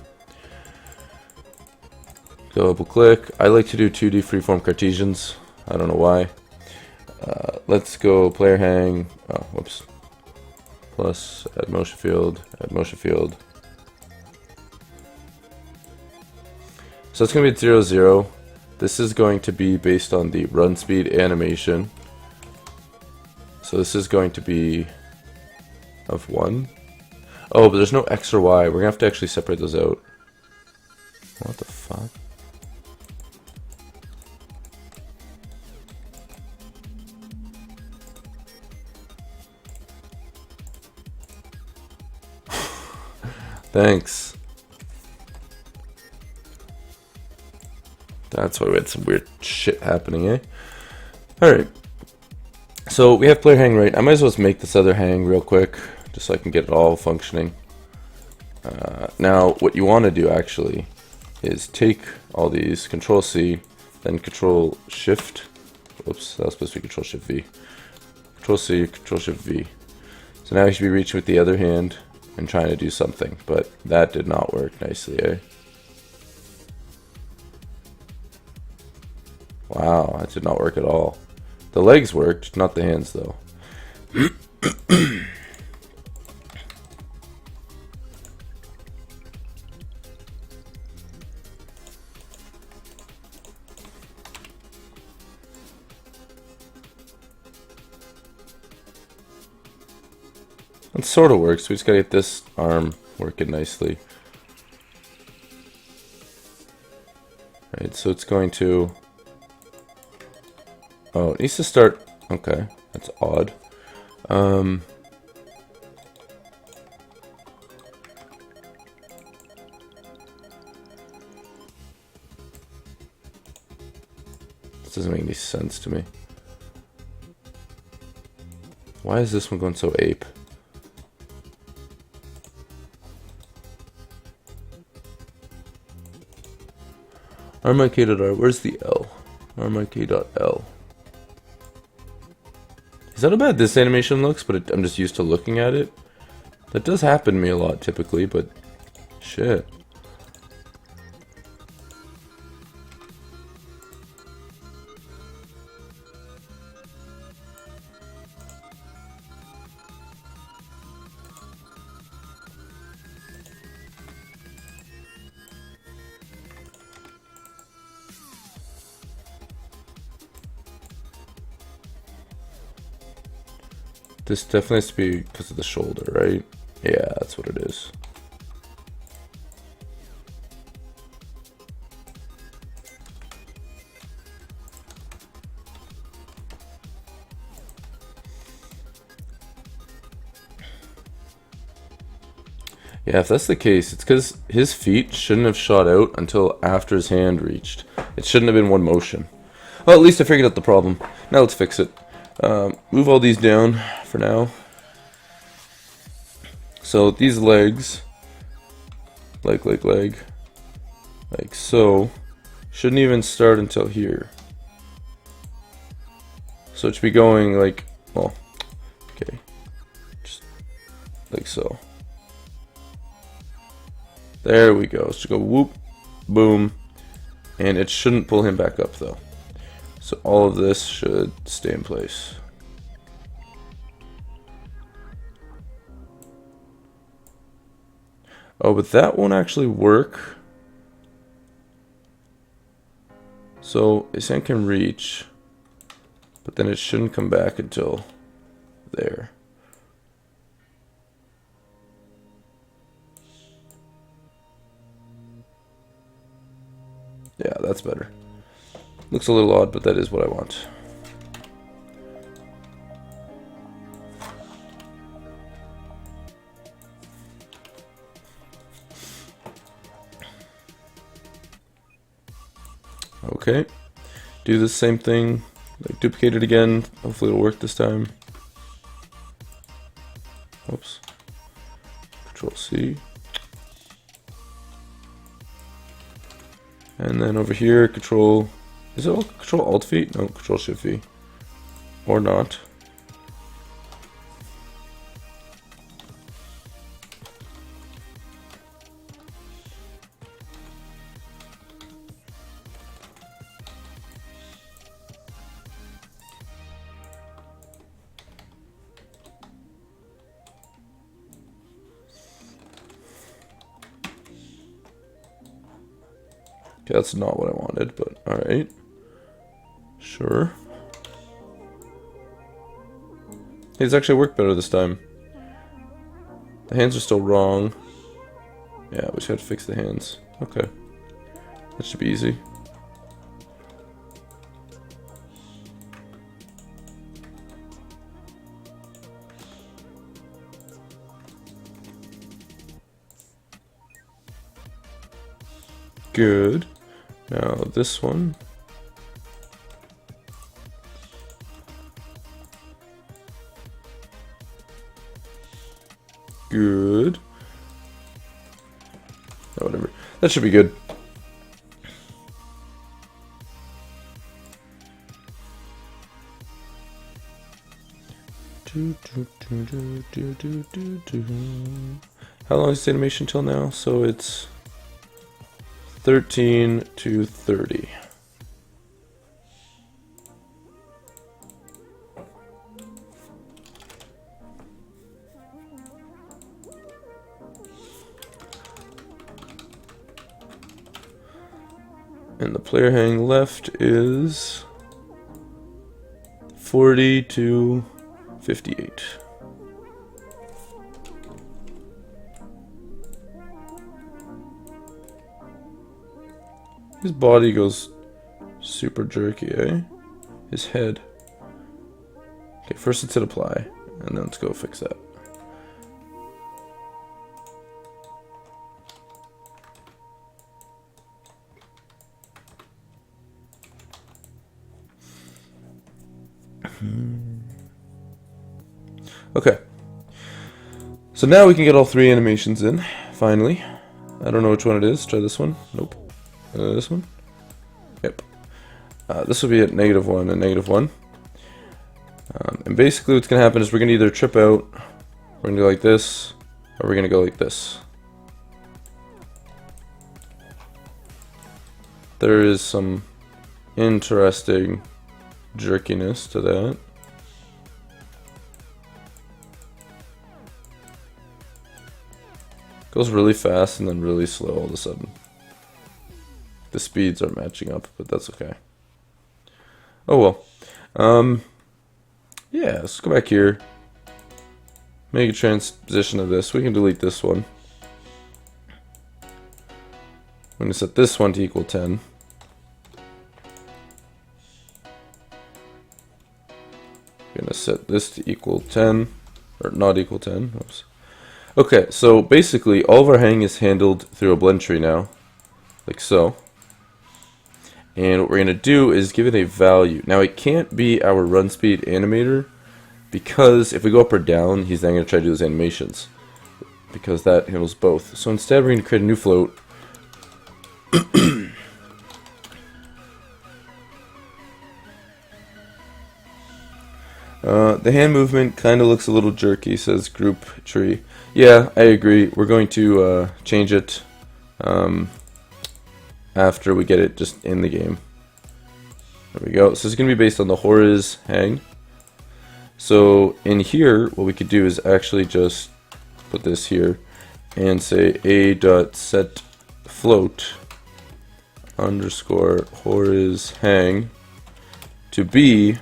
Double click. I like to do 2D freeform Cartesians. I don't know why. Let's go player hang. Oh, whoops. Plus, add motion field, add motion field. So it's going to be at 0, 0. This is going to be based on the run speed animation. So this is going to be of 1. Oh, but there's no X or Y. We're going to have to actually separate those out. What the fuck? Thanks. That's why we had some weird shit happening, eh? Alright. So we have player hang right. I might as well just make this other hang real quick, just so I can get it all functioning. Now, what you want to do actually is take all these, Control C, then Control Shift. Oops, that was supposed to be Control Shift V. Control C, Control Shift V. So now you should be reaching with the other hand and trying to do something, but that did not work nicely, eh? Wow, that did not work at all. The legs worked, not the hands though. It sort of works. We just gotta get this arm working nicely. Right, so it's going to... Oh, it needs to start... Okay, that's odd. This doesn't make any sense to me. Why is this one going so ape? RMIK.R, where's the L? RMIK.L. Is that how bad this animation looks? But I'm just used to looking at it. That does happen to me a lot typically, but shit. This definitely has to be because of the shoulder, right? Yeah, that's what it is. Yeah, if that's the case, it's because his feet shouldn't have shot out until after his hand reached. It shouldn't have been one motion. Well, at least I figured out the problem. Now let's fix it. Move all these down for now. So these legs, like so, shouldn't even start until here. So it should be going like, well, okay, just like so. There we go. So go whoop, boom, and it shouldn't pull him back up though. So all of this should stay in place. Oh, but that won't actually work. So his hand can reach, but then it shouldn't come back until there. Yeah, that's better. Looks a little odd, but that is what I want. Okay, do the same thing, like duplicate it again. Hopefully it'll work this time. Oops. Control C. And then over here, Control, is it all Control Alt V? No, Control Shift V. Or not. Okay, that's not what I wanted, but alright. Sure. Hey, it's actually worked better this time. The hands are still wrong. Yeah, we just had to fix the hands. Okay. That should be easy. Good. Now this one. Good. Oh, whatever. That should be good. How long is the animation till now? So it's 13 to 30. And the player hang left is 40 to 58. His body goes super jerky, eh? His head. Okay, first let's hit apply, and then let's go fix that. Okay. So now we can get all three animations in, finally. I don't know which one it is. Try this one. Nope. This one? Yep. This will be at -1 and -1. And basically what's going to happen is we're going to either trip out, we're going to do like this, Are we going to go like this? There is some interesting jerkiness to that. Goes really fast and then really slow all of a sudden. The speeds are matching up, but that's okay. Oh well. Yeah, let's go back here. Make a transition of this. We can delete this one. I'm going to set this one to equal 10. I'm going to set this to equal 10. Or not equal 10. Oops. Okay, so basically all of our hang is handled through a blend tree now. Like so. And what we're going to do is give it a value. Now it can't be our run speed animator, because if we go up or down, he's then going to try to do those animations, because that handles both. So instead we're going to create a new float. The hand movement kind of looks a little jerky, says group tree. Yeah, I agree. We're going to change it after we get it just in the game. There we go. So it's going to be based on the horiz hang. So in here, what we could do is actually just put this here and say a.setFloat underscore horiz hang to be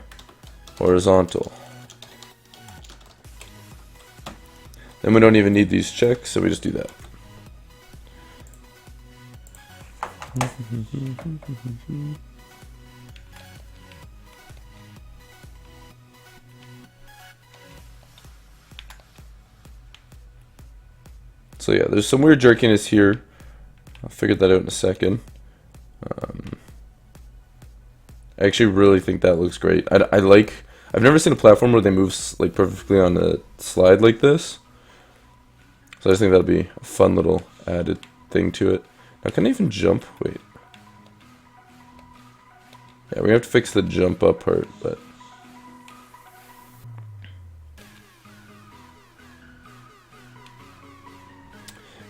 horizontal. Then we don't even need these checks, so we just do that. So yeah, there's some weird jerkiness here. I'll figure that out in a second. I actually really think that looks great. I've never seen a platform where they move like perfectly on a slide like this. So I just think that'll be a fun little added thing to it. Now can I even jump? Wait. Yeah, we have to fix the jump up part, but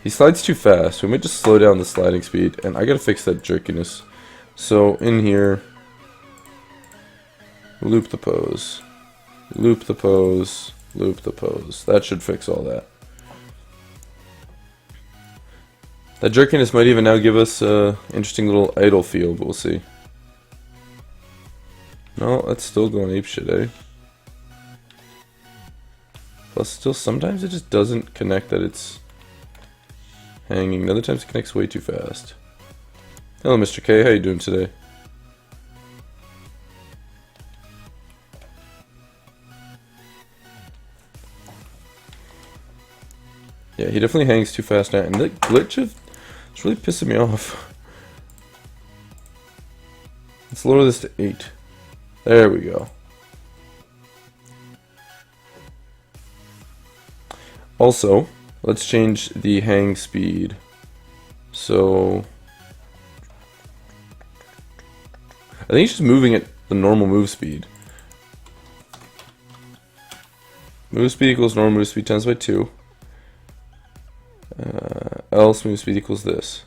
he slides too fast. We might just slow down the sliding speed, and I gotta fix that jerkiness. So in here, loop the pose, loop the pose, loop the pose. That should fix all that. That jerkiness might even now give us an interesting little idle feel, but we'll see. No, that's still going apeshit, eh? Plus, still, sometimes it just doesn't connect that it's hanging. Other times it connects way too fast. Hello, Mr. K. How you doing today? Yeah, he definitely hangs too fast now, and that glitch is really pissing me off. Let's lower this to 8. There we go. Also, let's change the hang speed. So I think he's just moving at the normal move speed. Move speed equals normal move speed times by 2. Else move speed equals this.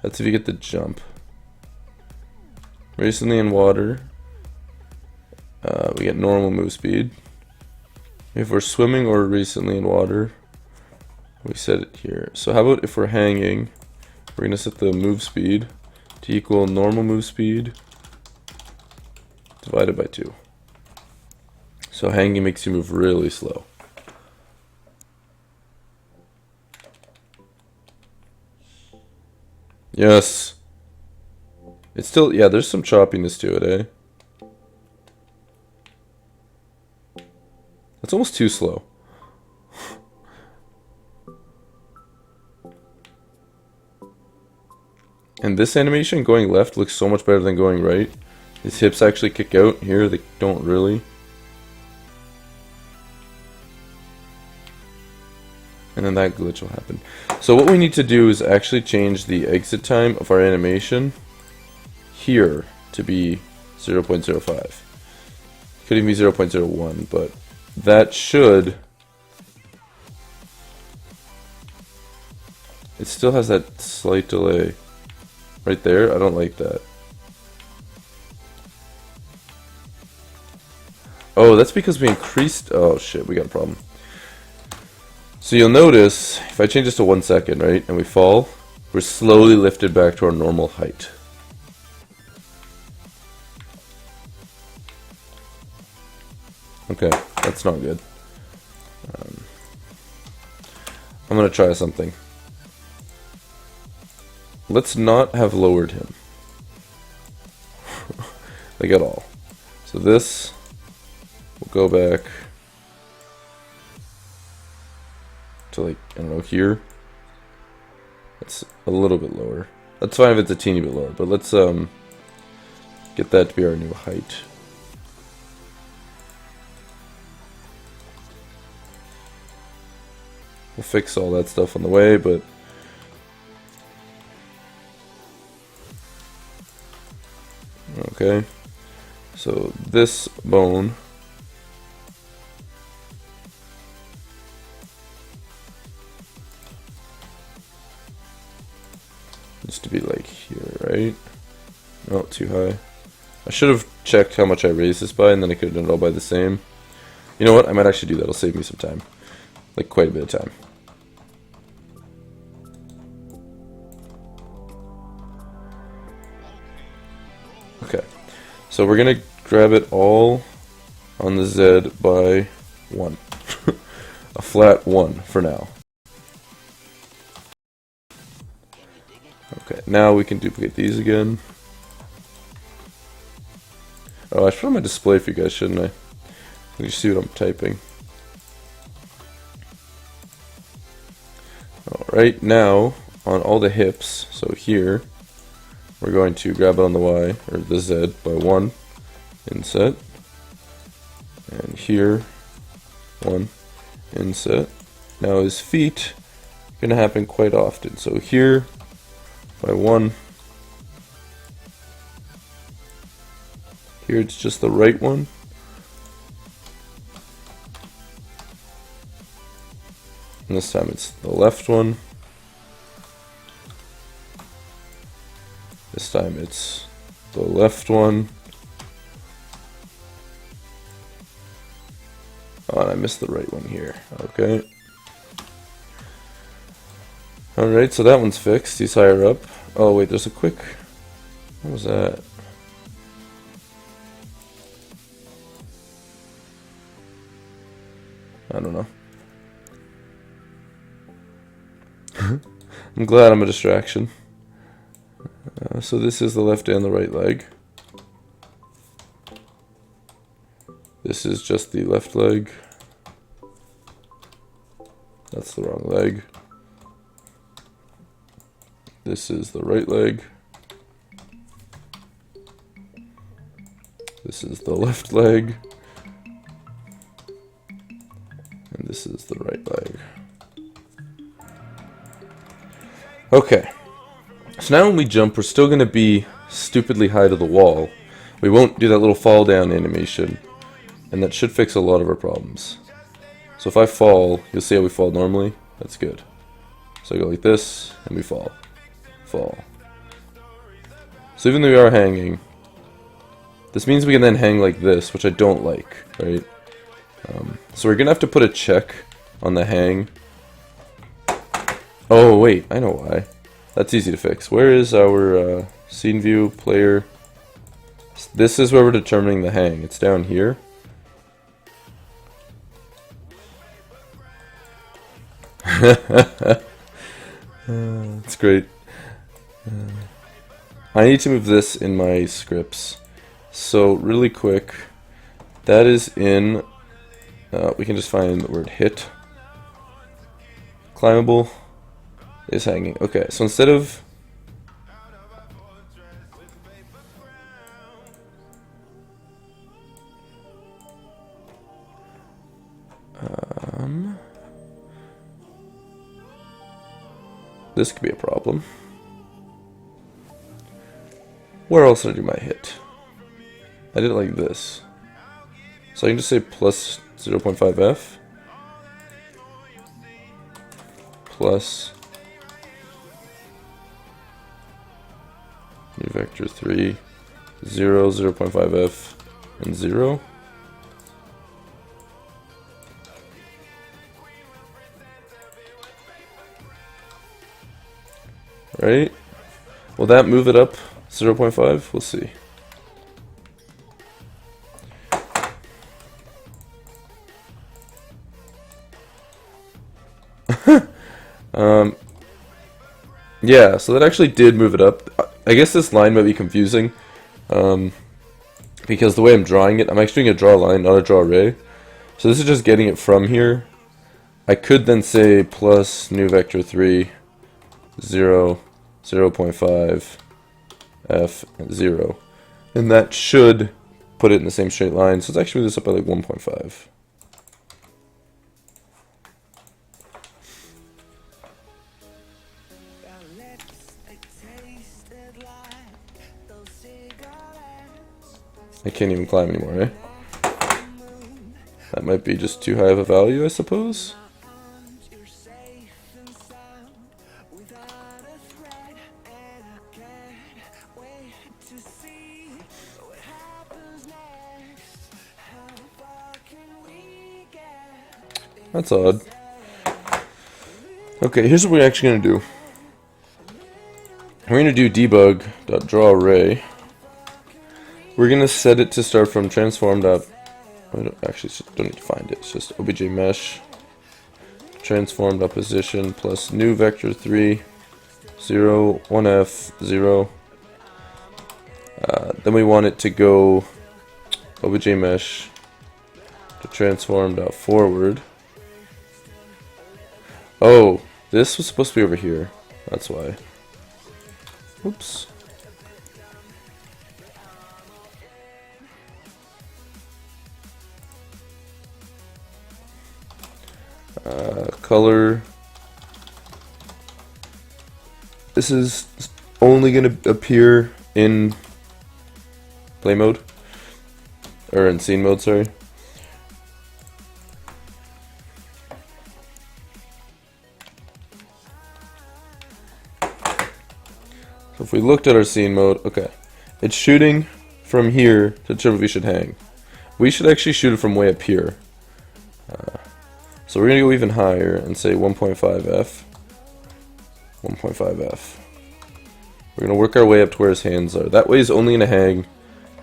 That's if you get the jump. Recently in water, we get normal move speed. If we're swimming or recently in water, we set it here. So how about if we're hanging, we're going to set the move speed to equal normal move speed divided by 2. So hanging makes you move really slow. Yes. It's still, yeah, there's some choppiness to it, eh? That's almost too slow. And this animation going left looks so much better than going right. His hips actually kick out. Here they don't really. And then that glitch will happen. So what we need to do is actually change the exit time of our animation here to be 0.05. Could even be 0.01, but that should it still has that slight delay. Right there, I don't like that. Oh, that's because we increased... Oh shit, we got a problem. So you'll notice, if I change this to 1 second, right, and we fall, we're slowly lifted back to our normal height. Okay, that's not good. I'm gonna try something. Let's not have lowered him. Like at all. So this, we'll go back to like, I don't know, here. That's a little bit lower. That's fine if it's a teeny bit lower, but let's get that to be our new height. We'll fix all that stuff on the way, but okay. So this bone needs to be like here, right? Oh, too high. I should have checked how much I raised this by, and then I could have done it all by the same. You know what? I might actually do that. It'll save me some time. Like quite a bit of time. Okay, so we're gonna grab it all on the Z by 1. A flat 1 for now. Okay, now we can duplicate these again. Oh, I should put on my display for you guys, shouldn't I? You see what I'm typing. Alright, now on all the hips, so here, we're going to grab it on the Y, or the Z, by 1, inset. And here, 1, inset. Now his feet are going to happen quite often. So here, by 1. Here it's just the right one. And this time it's the left one. This time it's the left one. Oh, and I missed the right one here. Okay. Alright, so that one's fixed. He's higher up. Oh, wait, there's a quick... What was that? I don't know. I'm glad I'm a distraction. So this is the left and the right leg. This is just the left leg. That's the wrong leg. This is the right leg. This is the left leg. And this is the right leg. Okay. So now when we jump, we're still going to be stupidly high to the wall. We won't do that little fall down animation. And that should fix a lot of our problems. So if I fall, you'll see how we fall normally. That's good. So I go like this, and we fall. Fall. So even though we are hanging, this means we can then hang like this, which I don't like, right? So we're going to have to put a check on the hang. Oh, wait, I know why. That's easy to fix. Where is our scene view, player? This is where we're determining the hang. It's down here. It's great. I need to move this in my scripts. So really quick, that is in, we can just find the word hit. Climbable is hanging. Okay, so instead of this could be a problem. Where else did I do my hit? I did it like this. So I can just say plus 0.5f plus new vector 3, 0, 0.5f, and 0. Right? Will that move it up 0.5? We'll see. Yeah, so that actually did move it up. I guess this line might be confusing, because the way I'm drawing it, I'm actually going to draw a line, not a draw array. So this is just getting it from here. I could then say plus new vector 3, 0, 0.5, f, 0. And that should put it in the same straight line. So let's actually move this up by like 1.5. I can't even climb anymore, eh? That might be just too high of a value, I suppose. That's odd. Okay, here's what we're actually going to do. We're going to do debug.drawArray. We're going to set it to start from transformed up. I don't need to find it. It's just obj mesh transformed opposition plus new vector 3, 0, 1f, 0. Then we want it to go obj mesh to transformed forward. Oh, this was supposed to be over here. That's why. Oops. Color. This is only going to appear in play mode. Or in scene mode, sorry. So if we looked at our scene mode, okay. It's shooting from here to determine if we should hang. We should actually shoot it from way up here. So we're going to go even higher and say 1.5f. 1.5f. We're going to work our way up to where his hands are. That way he's only going to hang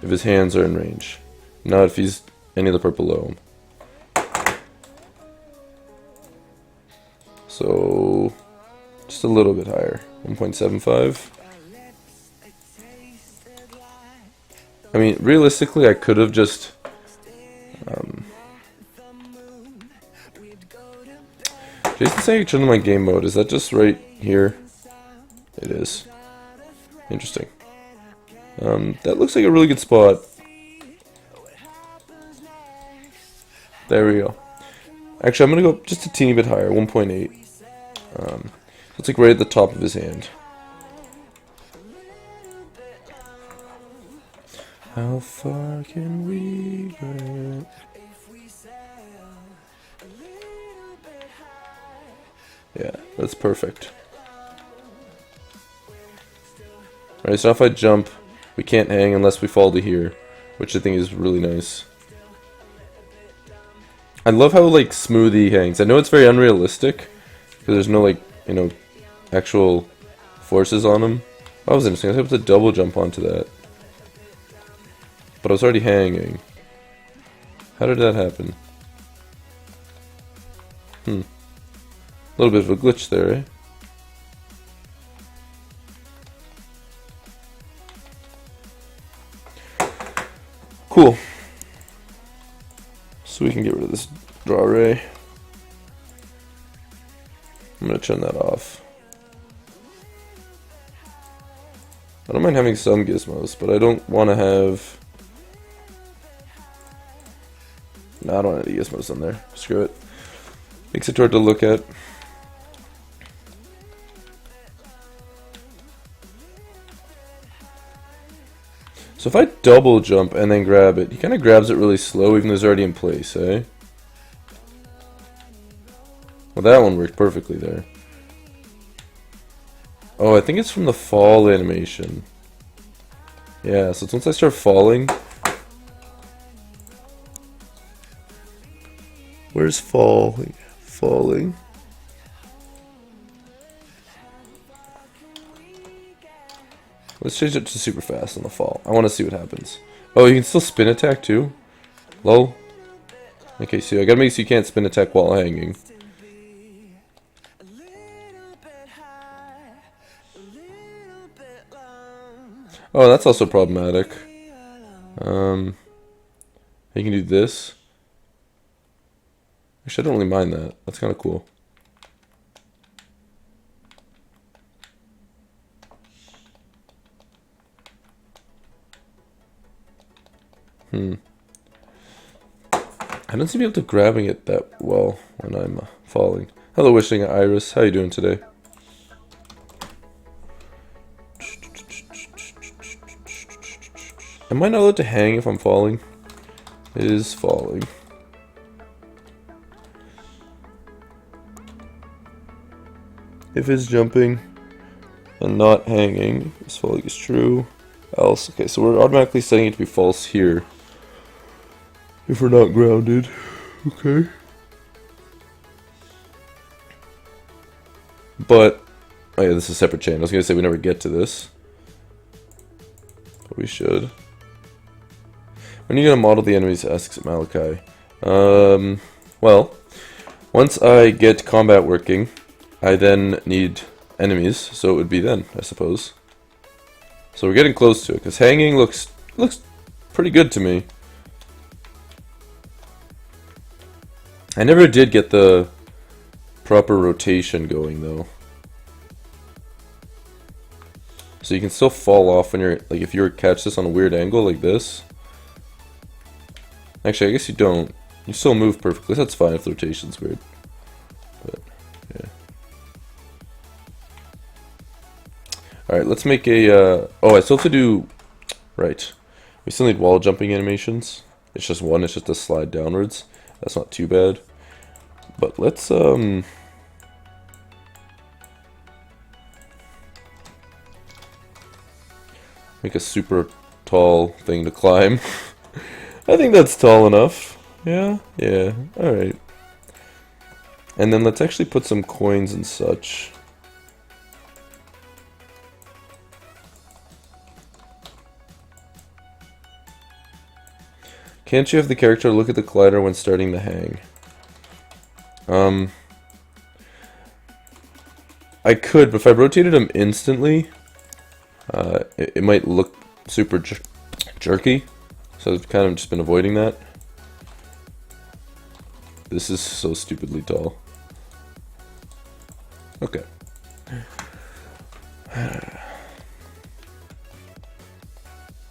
if his hands are in range. Not if he's any of the part below him. So, just a little bit higher. 1.75. I mean, realistically, I could have just... Jason's saying turn on my game mode. Is that just right here? It is. Interesting. That looks like a really good spot. There we go. Actually, I'm going to go just a teeny bit higher, 1.8. It's like right at the top of his hand. How far can we go? Yeah, that's perfect. Alright, so if I jump, we can't hang unless we fall to here, which I think is really nice. I love how, like, smooth he hangs. I know it's very unrealistic, because there's no, like, you know, actual forces on him. That was interesting. I was able to double jump onto that. But I was already hanging. How did that happen? A little bit of a glitch there, eh? Cool. So we can get rid of this draw array. I'm going to turn that off. I don't mind having some gizmos, but I don't want to have... No, I don't want any gizmos on there. Screw it. Makes it hard to look at. So if I double jump and then grab it, he kind of grabs it really slow even though it's already in place, eh? Well, that one worked perfectly there. Oh, I think it's from the fall animation. Yeah, so it's once I start falling. Where's falling? Falling. Let's change it to super fast on the fall. I want to see what happens. Oh, you can still spin attack too? Lol. Okay, so I gotta make so you can't spin attack while hanging. Oh, that's also problematic. You can do this. Actually, I don't really mind that. That's kind of cool. I don't seem to be able to grabbing it that well when I'm falling. Hello, Wishing Iris. How you doing today? Am I not allowed to hang if I'm falling? It is falling. If it's jumping and not hanging, this falling is true. Else, okay, so we're automatically setting it to be false here. If we're not grounded, okay. But, oh yeah, this is a separate chain. I was gonna say we never get to this, but we should. When are you gonna model the enemies? Asks Malachi. Well, once I get combat working, I then need enemies, so it would be then, I suppose. So we're getting close to it, because hanging looks pretty good to me. I never did get the proper rotation going though. So you can still fall off when you're, like if you were to catch this on a weird angle like this. Actually, I guess you don't. You still move perfectly. That's fine if the rotation's weird. But, yeah. Alright, let's make a, oh, I still have to do, right. We still need wall jumping animations. It's just one, it's just a slide downwards. That's not too bad. But let's make a super tall thing to climb. I think that's tall enough. Yeah, yeah, alright. And then let's actually put some coins and such. Can't you have the character look at the collider when starting the hang? I could, but if I rotated him instantly, it might look super jerky. So I've kind of just been avoiding that. This is so stupidly tall. Okay.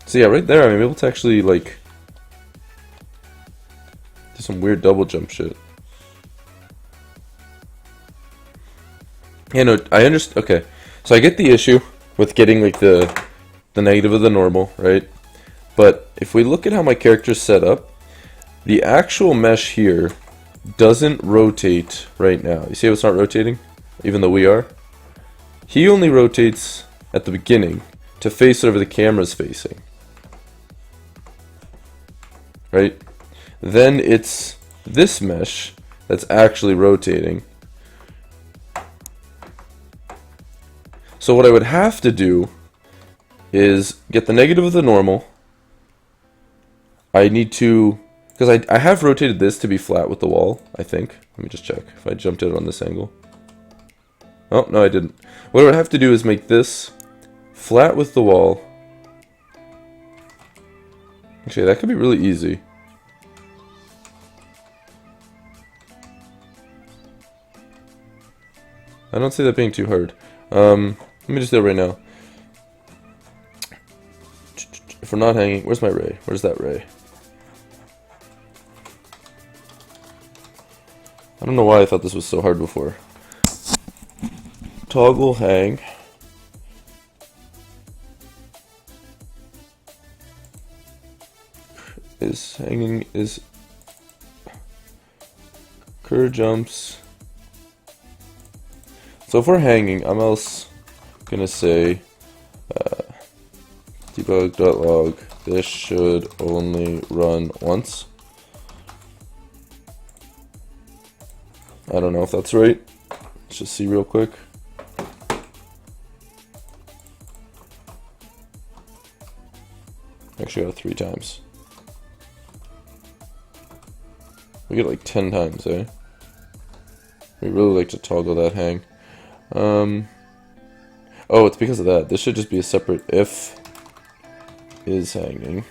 So yeah, right there I'm able to actually like do some weird double jump shit. Yeah, no, I understand. Okay, so I get the issue with getting like the negative of the normal, right? But if we look at how my character's set up, the actual mesh here doesn't rotate right now. You see how it's not rotating? Even though we are? He only rotates at the beginning to face whatever the camera's facing. Right? Then it's this mesh that's actually rotating. So what I would have to do is get the negative of the normal. I need to, because I have rotated this to be flat with the wall, I think. Let me just check if I jumped it on this angle. Oh, no I didn't. What I would have to do is make this flat with the wall. Actually, that could be really easy. I don't see that being too hard. Let me just do it right now. If we're not hanging, where's my ray? Where's that ray? I don't know why I thought this was so hard before. Toggle hang. Is hanging is curve jumps. So if we're hanging, I'm else gonna say do debug.log. This should only run once. I don't know if that's right. Let's just see real quick. Actually got it 3 times. We get it like 10 times, eh? We really like to toggle that hang. Oh, it's because of that. This should just be a separate if is hanging.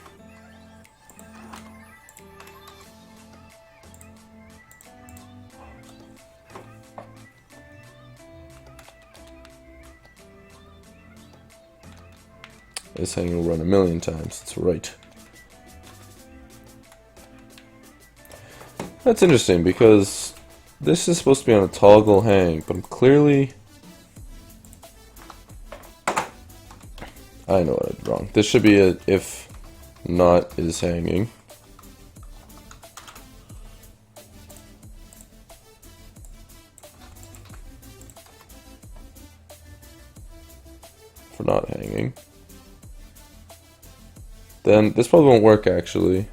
This hanging will run 1,000,000 times. That's right. That's interesting because this is supposed to be on a toggle hang, but I'm clearly... I know what I did wrong. This should be a if not is hanging. For not hanging. Then this probably won't work actually.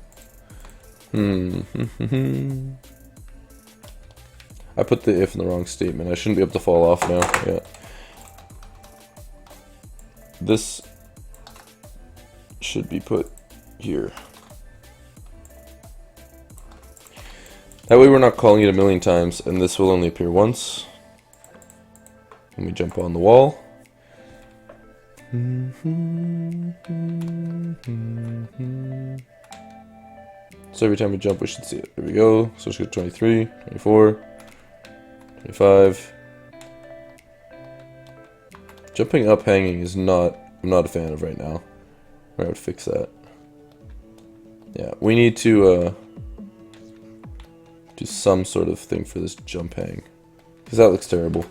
I put the if in the wrong statement. I shouldn't be able to fall off now. Yeah. This should be put here. That way we're not calling it 1,000,000 times, and this will only appear once. Let me jump on the wall. So every time we jump we should see it. There we go. So let's go 23, 24, 25. Jumping up hanging is not, I'm not a fan of right now. I would fix that. Yeah, we need to do some sort of thing for this jump hang, because that looks terrible.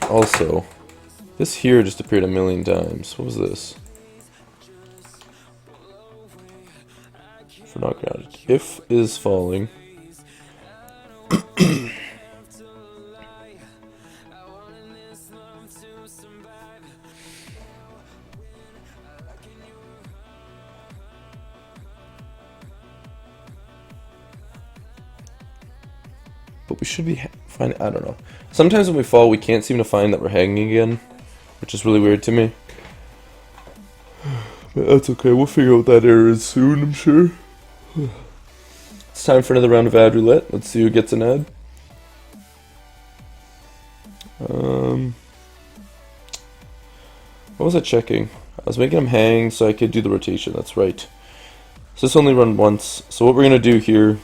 Also, this here just appeared 1,000,000 times. What was this? For not grounded. If is falling. But we should be fine. I don't know. Sometimes when we fall, we can't seem to find that we're hanging again, which is really weird to me. But that's okay. We'll figure out what that error is soon, I'm sure. It's time for another round of ad roulette. Let's see who gets an ad. What was I checking? I was making them hang so I could do the rotation. That's right. So this only run once. So what we're gonna do here?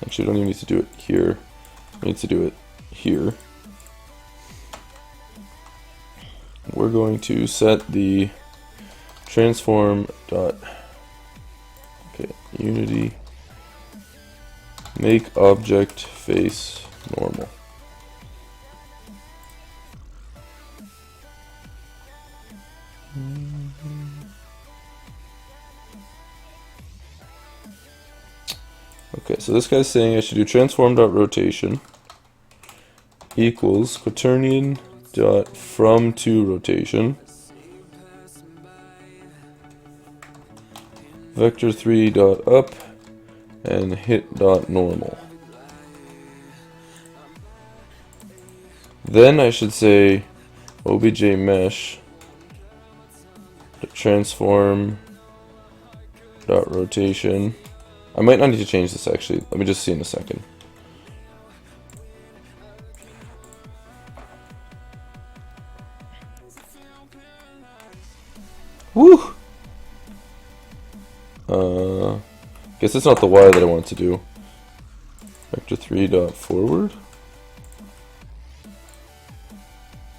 Actually, we don't even need to do it here. We need to do it here. We're going to set the transform dot unity make object face normal. Okay, so this guy's saying I should do transform.rotation equals quaternion dot from to rotation vector 3 dot up and hit dot normal. Then I should say obj mesh transform dot rotation. I might not need to change this actually. Let me just see in a second. Woo! Guess it's not the Y that I want to do. Vector 3 dot forward.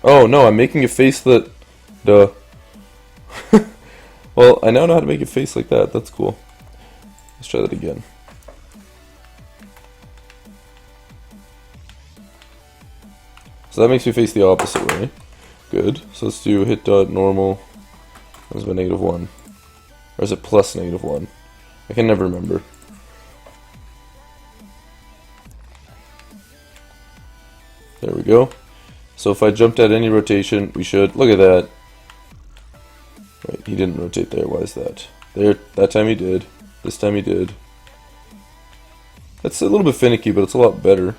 Oh no, I'm making it face that. Duh. Well, I now know how to make it face like that. That's cool. Let's try that again. So that makes me face the opposite way. Good. So let's do hit dot normal. That's by -1. Or is it plus -1? I can never remember. There we go. So if I jumped at any rotation, we should... Look at that. Wait, he didn't rotate there. Why is that? There, that time he did. This time he did. That's a little bit finicky, but it's a lot better.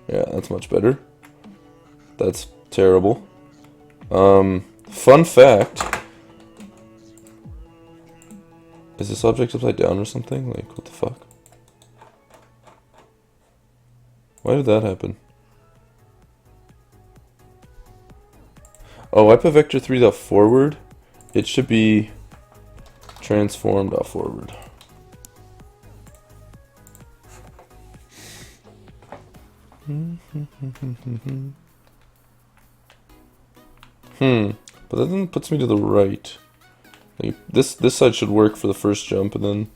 Yeah, that's much better. That's terrible. Fun fact. Is this object upside down or something? Like, what the fuck? Why did that happen? Oh, I put vector 3 dot forward. It should be transform dot forward. But that then puts me to the right. Like, this side should work for the first jump, and then...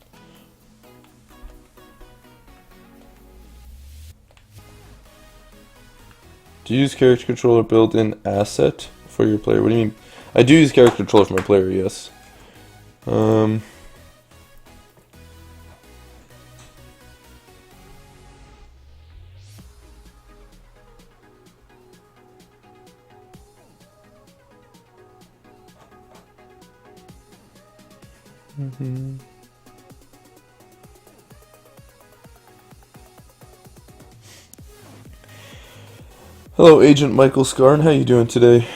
Do you use character controller built-in asset for your player? What do you mean? I do use character controller for my player, yes. Hello, Agent Michael Scarn. How you doing today?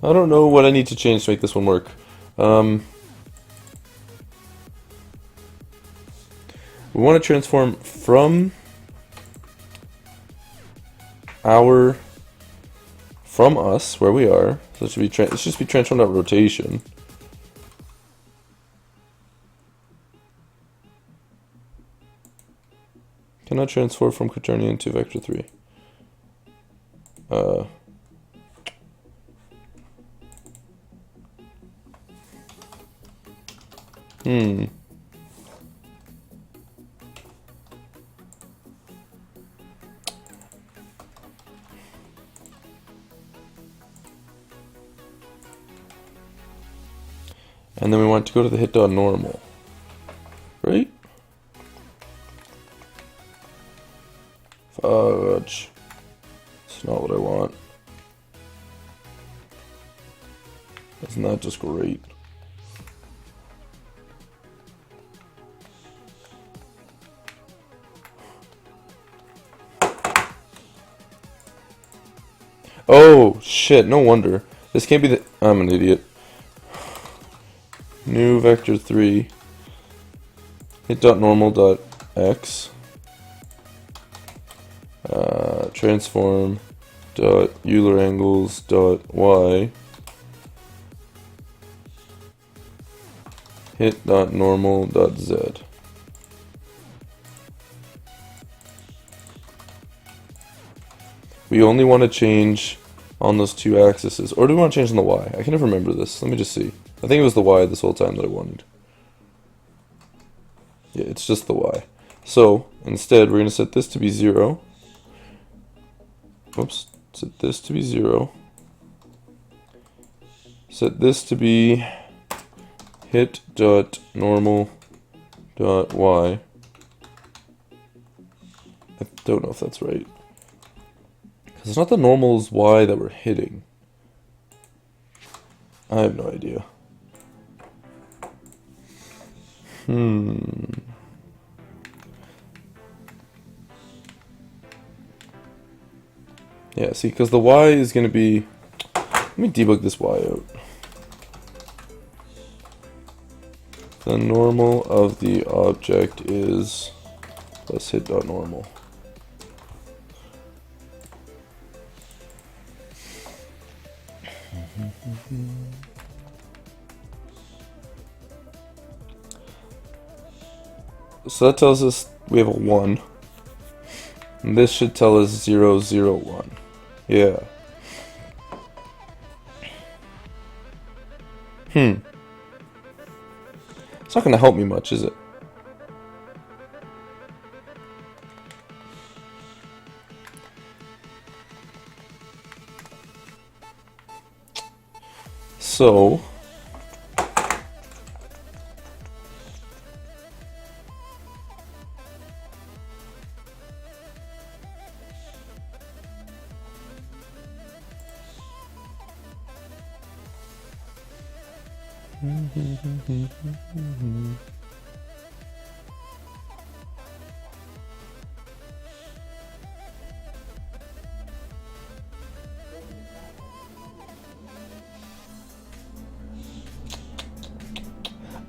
I don't know what I need to change to make this one work. We want to transform from us, where we are. So it should be it should just be transformed out rotation. Cannot transform from quaternion to vector 3. And then we want to go to the hit dot normal. Right? Fudge. That's not what I want. Isn't that just great? Oh, shit, no wonder. This can't be the... I'm an idiot. New vector 3. Hit dot normal dot x. Transform dot Euler angles dot y. Hit dot normal dot z. We only want to change on those two axes, or do we want to change on the y? I can never remember this. Let me just see. I think it was the y this whole time that I wanted. Yeah, it's just the y. So instead, we're going to set this to be 0. Oops, set this to be 0. Set this to be hit dot normal dot y. I don't know if that's right. Because it's not the normal's y that we're hitting. I have no idea. Yeah, see, because the y is going to be... Let me debug this y out. The normal of the object is... Let's hit dot normal. So that tells us we have a 1. And this should tell us 0, 0, 1. Yeah. It's not going to help me much, is it? So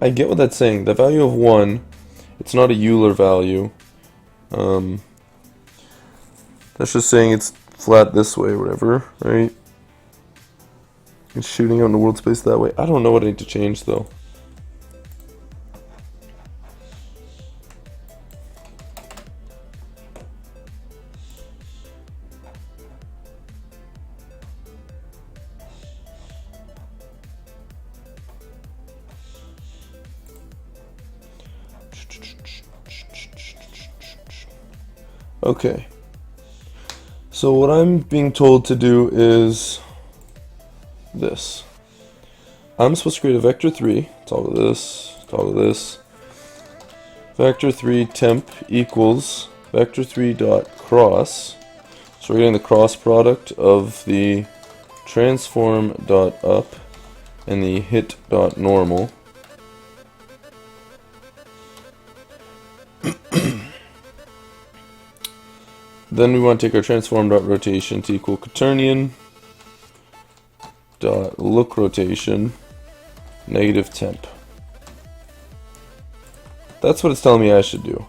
I get what that's saying. The value of 1, it's not a Euler value. That's just saying it's flat this way or whatever, right? It's shooting out in the world space that way. I don't know what I need to change though. Okay. So what I'm being told to do is this. I'm supposed to create a vector 3, toggle this, toggle this. Vector 3 temp equals vector 3 dot cross. So we're getting the cross product of the transform dot up and the hit dot normal. Then we want to take our transform dot rotation to equal quaternion dot look rotation negative temp. That's what it's telling me I should do.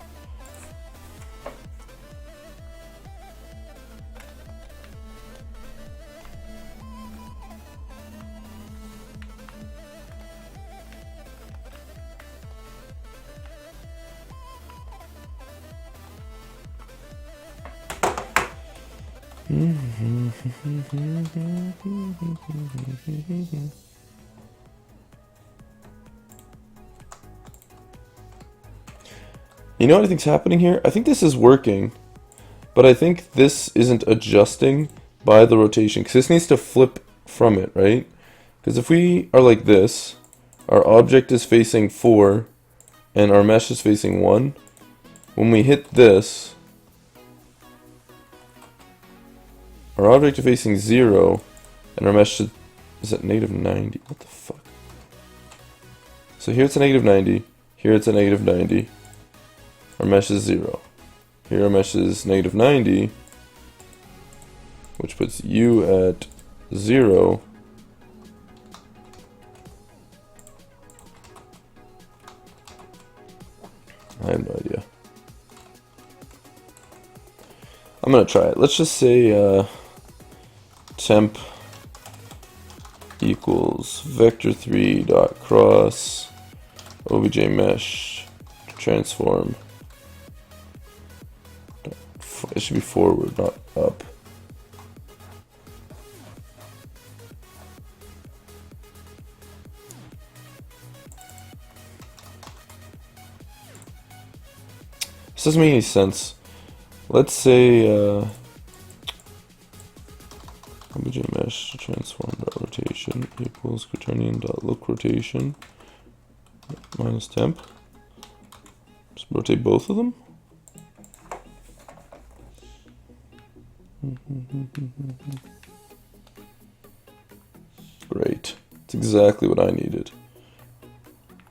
You know what I think's happening here? I think this is working, but I think this isn't adjusting by the rotation, because this needs to flip from it, right? Because if we are like this, our object is facing 4, and our mesh is facing 1. When we hit this, our object is facing 0, and our mesh is at negative 90. What the fuck? So here it's a negative 90, here it's a negative 90. Our mesh is 0. Here our mesh is negative 90, which puts u at 0. I have no idea. I'm gonna try it. Let's just say temp equals vector 3 dot cross obj mesh transform. It should be forward, not up. This doesn't make any sense. Let's say obj mesh transform dot rotation equals quaternion dot look rotation minus temp. Just rotate both of them. Great. It's exactly what I needed.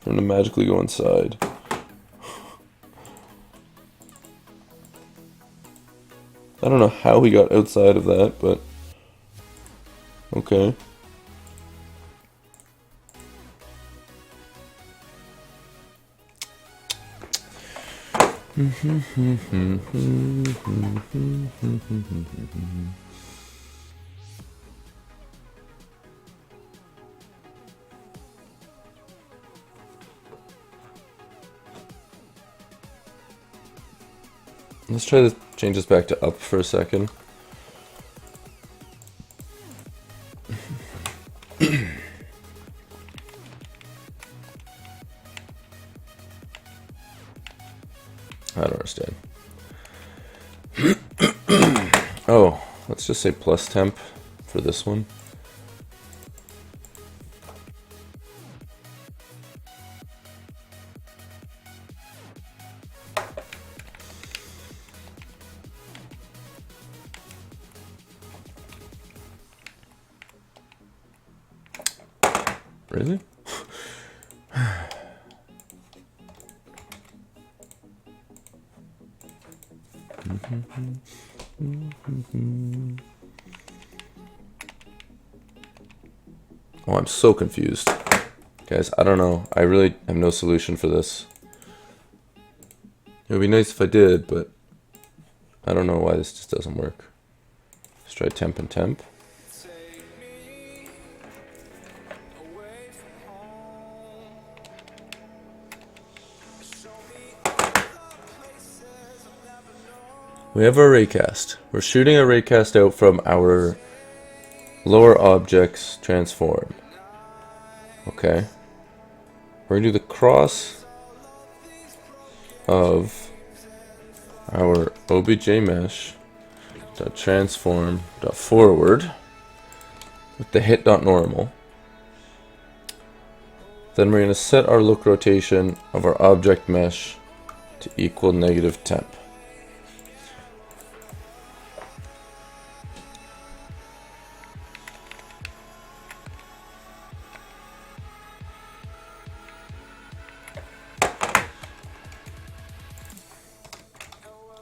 For him to magically go inside. I don't know how he got outside of that, but okay. Let's try to change this back to up for a second. I don't understand. Oh, let's just say plus temp for this one. Really? Oh, I'm so confused. Guys, I don't know. I really have no solution for this. It would be nice if I did, but I don't know why this just doesn't work. Let's try temp and temp. We have our raycast. We're shooting a raycast out from our lower objects transform. Okay. We're going to do the cross of our obj mesh dot transform dot forward with the hit dot normal. Then we're going to set our look rotation of our object mesh to equal negative temp.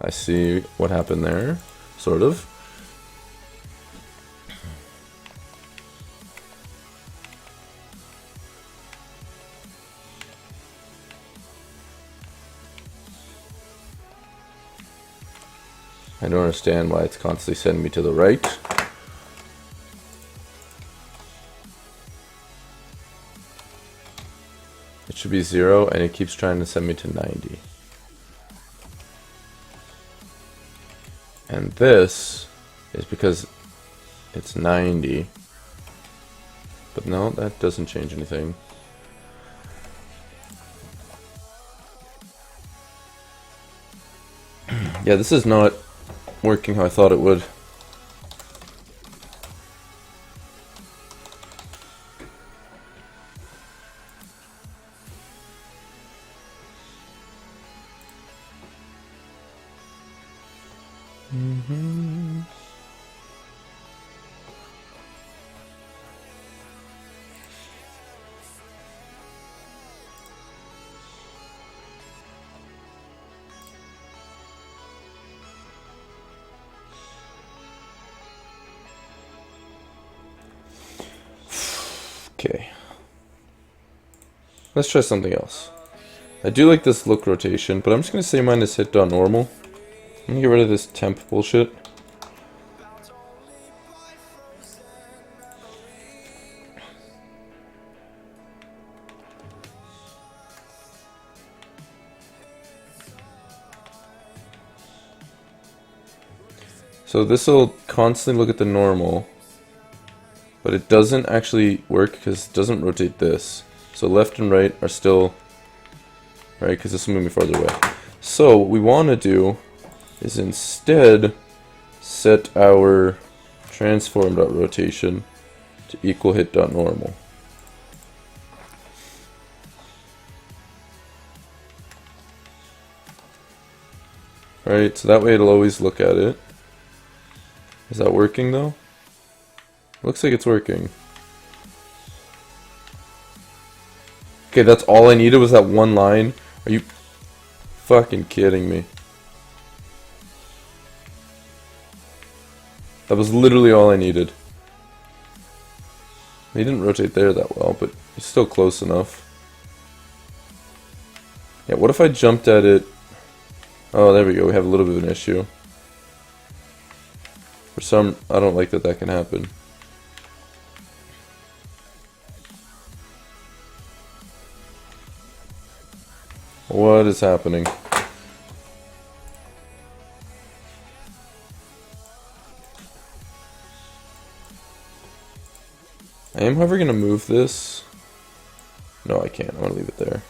I see what happened there, sort of. I don't understand why it's constantly sending me to the right. It should be 0, and it keeps trying to send me to 90. And this is because it's 90. But no, that doesn't change anything. Yeah, this is not working how I thought it would. Okay. Let's try something else. I do like this look rotation, but I'm just going to say mine is hit dot normal. I'm going to get rid of this temp bullshit. So this will constantly look at the normal, but it doesn't actually work because it doesn't rotate this. So left and right are still right because this will move me farther away. So what we want to do is instead set our transform.rotation to equal hit.normal. Right, so that way it'll always look at it. Is that working though? Looks like it's working. Okay, that's all I needed was that one line. Are you fucking kidding me? That was literally all I needed. He didn't rotate there that well, but he's still close enough. Yeah, what if I jumped at it? Oh, there we go. We have a little bit of an issue. For some, I don't like that that can happen. What is happening? I am, however, going to move this. No, I can't. I'm going to leave it there.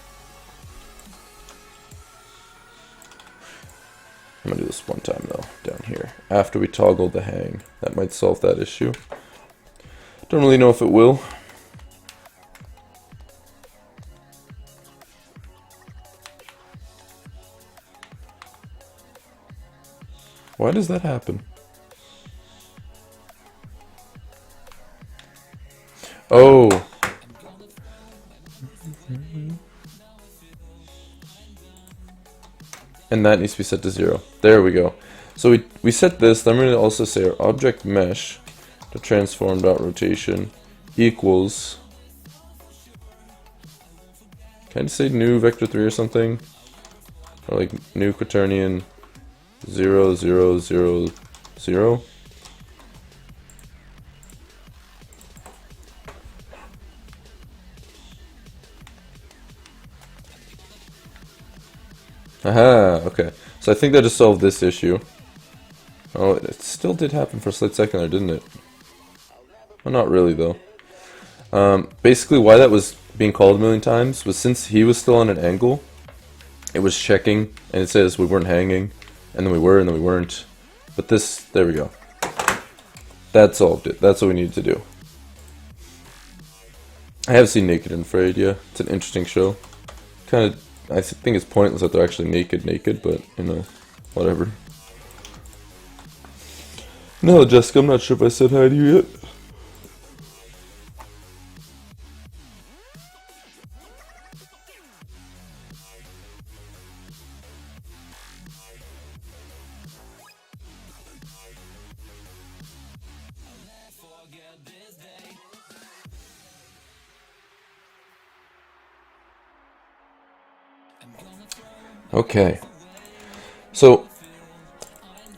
I'm going to do this one time, though, down here. After we toggle the hang. That might solve that issue. Don't really know if it will. Why does that happen? Oh. and that needs to be set to 0. There we go. So we set this. Then we're going to also say our object mesh to transform.rotation equals, can I just say new vector 3 or something? Or like new quaternion 0, 0, 0, 0. Aha, okay. So I think that just solved this issue. Oh, it still did happen for a slight second there, didn't it? Well, not really, though. Basically, why that was being called a million times was since he was still on an angle, it was checking, and it says we weren't hanging, and then we were, and then we weren't. But this, there we go. That solved it. That's what we needed to do. I have seen Naked and Afraid, yeah. It's an interesting show. Kind of, I think it's pointless that they're actually naked, but, you know, whatever. No, Jessica, I'm not sure if I said hi to you yet. Okay. So,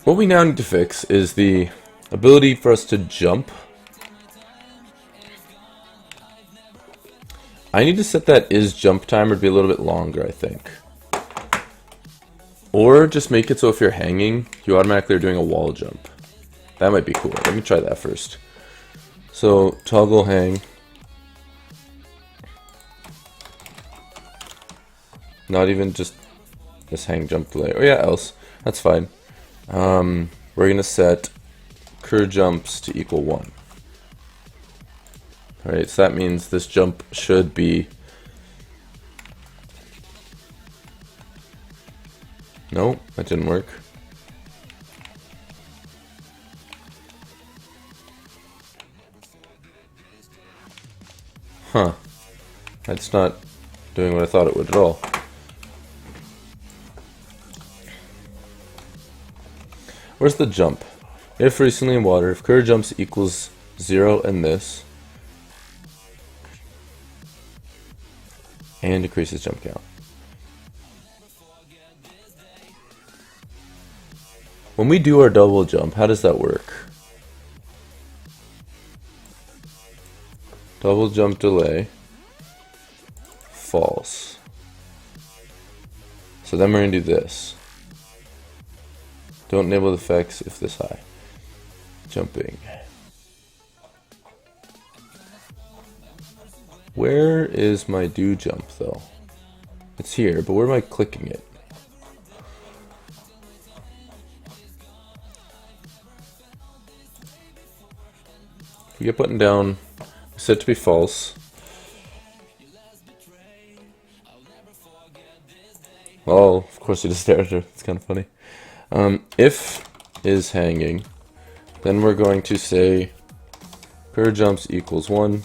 what we now need to fix is the ability for us to jump. I need to set that is jump timer to be a little bit longer, I think. Or just make it so if you're hanging, you automatically are doing a wall jump. That might be cool. Let me try that first. So, toggle hang. Not even just this hang jump delay. Oh yeah, else. That's fine. We're going to set cur jumps to equal 1. Alright, so that means this jump should be... No, that didn't work. Huh. That's not doing what I thought it would at all. Where's the jump? If recently in water, if cur jumps equals 0 and this, and decreases jump count. When we do our double jump, how does that work? Double jump delay, false. So then we're going to do this. Don't enable the effects if this high. Jumping. Where is my do jump though? It's here, but where am I clicking it? If we get button down, set to be false. Well, of course it is there. It's kind of funny. If is hanging, then we're going to say cur jumps equals 1.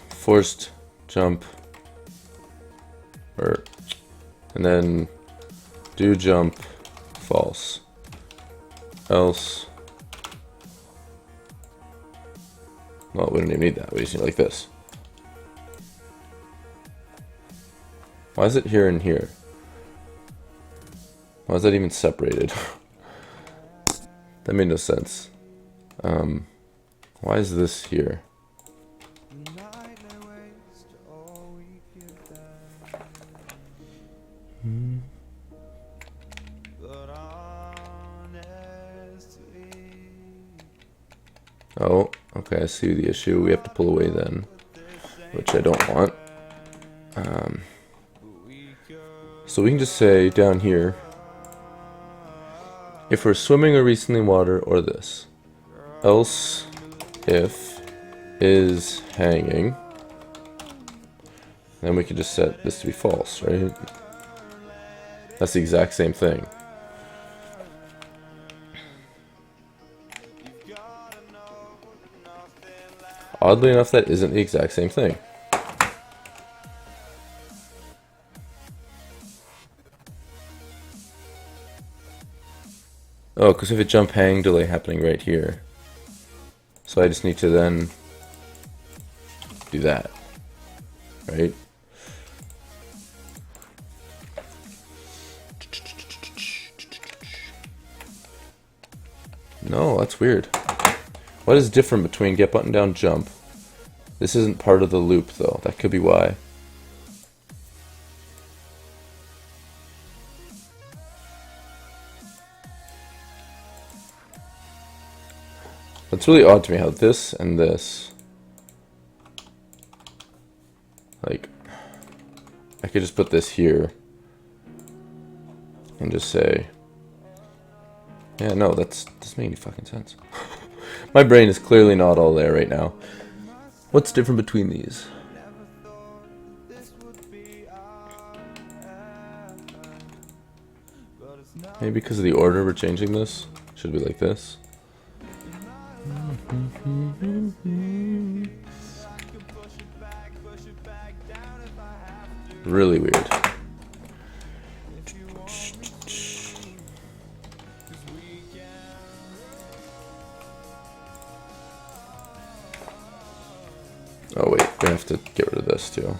Forced jump, and then do jump false. Else, well, we don't even need that. We just need like this. Why is it here and here? Why is that even separated? That made no sense. Why is this here? Oh, okay, I see the issue. We have to pull away then, which I don't want. So we can just say down here, if we're swimming or recently in water, or this. Else, if is hanging, then we can just set this to be false, right? That's the exact same thing. Oddly enough, that isn't the exact same thing. Oh, because if it jump hang delay happening right here. So I just need to then do that. Right? No, that's weird. What is different between get button down jump? This isn't part of the loop though. That could be why. It's really odd to me how this and this, like, I could just put this here and just say, yeah, no, that doesn't make any fucking sense. My brain is clearly not all there right now. What's different between these? Maybe because of the order we're changing this. Should be like this. Really weird. Oh wait, we have to get rid of this too.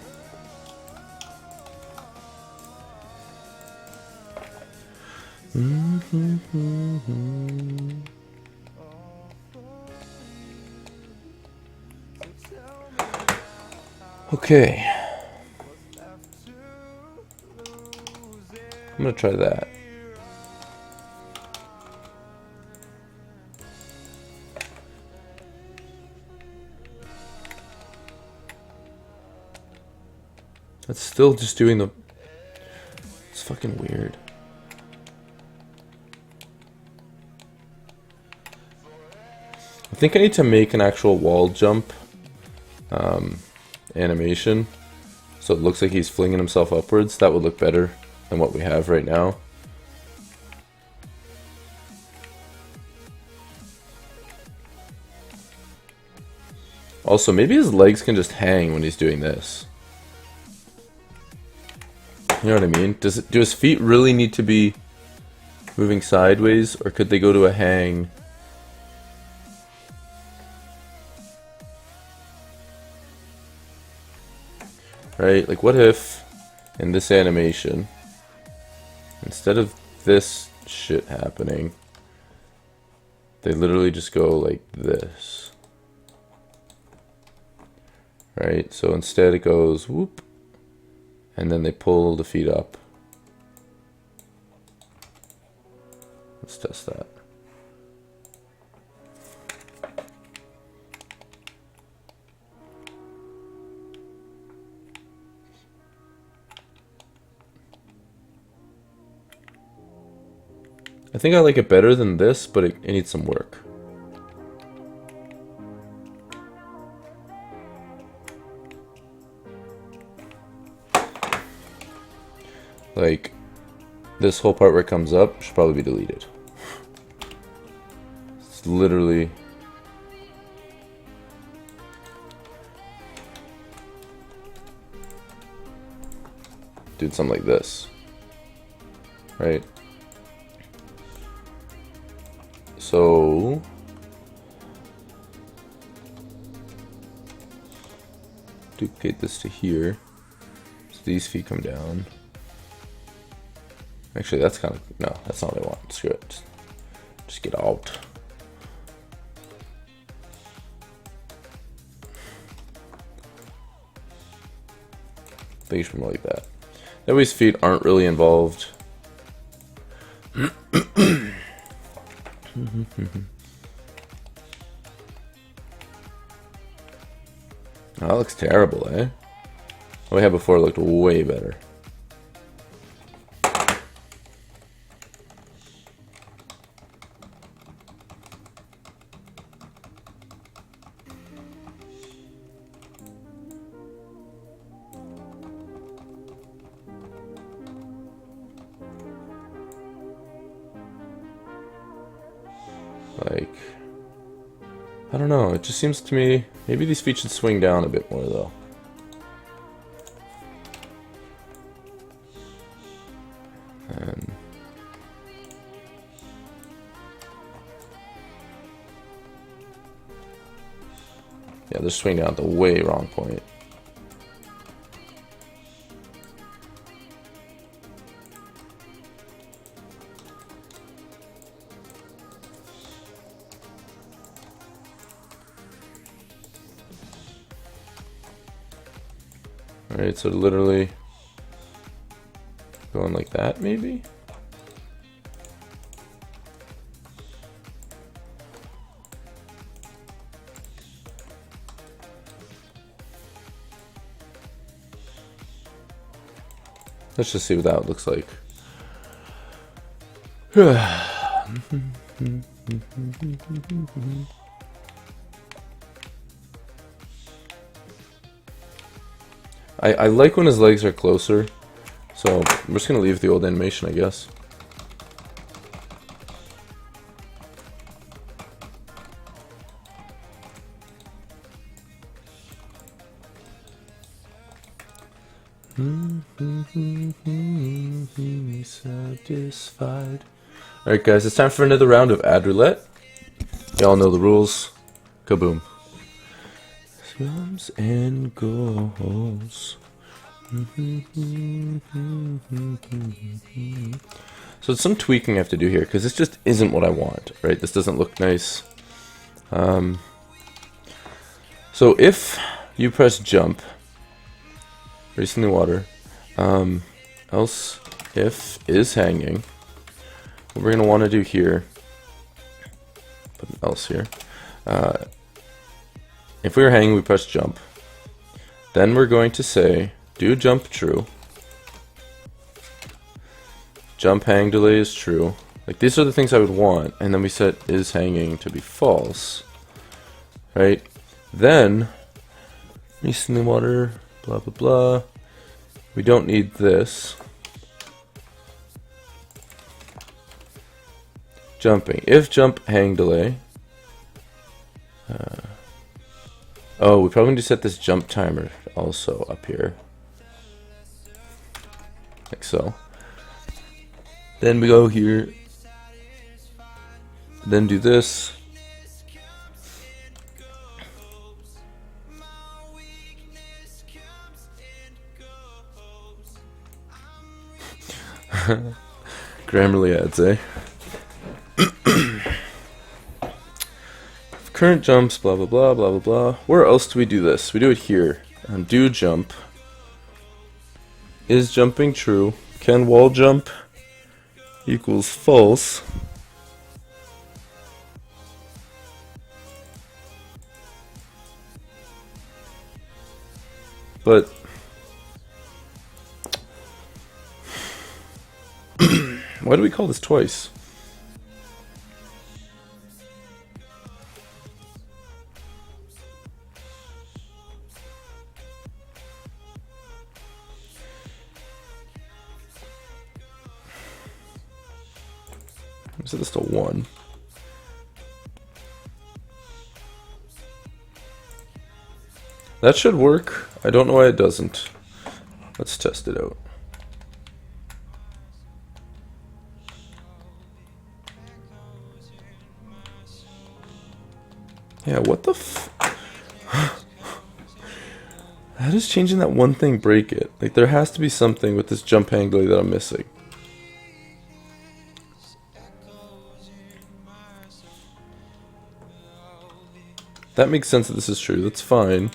Okay. I'm gonna try that. It's still just doing the... It's fucking weird. I think I need to make an actual wall jump animation so it looks like he's flinging himself upwards. That would look better than what we have right now. Also, maybe his legs can just hang when he's doing this. You know what I mean? Do his feet really need to be moving sideways, or could they go to a hang? Right? Like, what if in this animation, instead of this shit happening, they literally just go like this? Right? So instead it goes whoop, and then they pull the feet up. Let's test that. I think I like it better than this, but it needs some work. Like, this whole part where it comes up should probably be deleted. It's literally... Dude, something like this. Right? So... duplicate this to here. So these feet come down. Actually, that's kind of... No, that's not what I want. Screw it. Just get out. I think it should be more like that. That way his feet aren't really involved. Oh, that looks terrible, eh? What we had before looked way better. Like, I don't know, it just seems to me, maybe these feet should swing down a bit more though. And Yeah, they're swinging out the way wrong point. Alright, so literally going like that, maybe? Let's just see what that looks like. I like when his legs are closer, so I'm just gonna leave the old animation, I guess. Satisfied. Alright guys, it's time for another round of ad roulette. Y'all know the rules. Kaboom. Slums and goals. So it's some tweaking I have to do here, because this just isn't what I want, right? This doesn't look nice. So if you press jump, race in the water, else if is hanging, what we're going to want to do here, put an else here, if we were hanging, we press jump. Then we're going to say, do jump true. Jump hang delay is true. Like, these are the things I would want. And then we set is hanging to be false. Right? Then, release in the water, blah, blah, blah. We don't need this. Jumping. If jump hang delay. Oh, we probably need to set this jump timer also up here. Like so. Then we go here. Then do this. Grammarly ads, eh? Current jumps, blah blah blah blah blah blah. Where else do we do this? We do it here. Do jump. Is jumping true? Can wall jump equals false? But why do we call this twice? Set this to 1. That should work. I don't know why it doesn't. Let's test it out. Yeah, what the How does changing that one thing break it? Like, there has to be something with this jump angle that I'm missing. That makes sense that this is true. That's fine.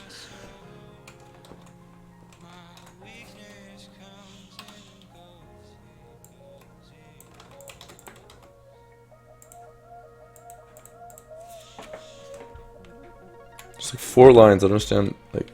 It's like 4 lines. I don't understand. Like,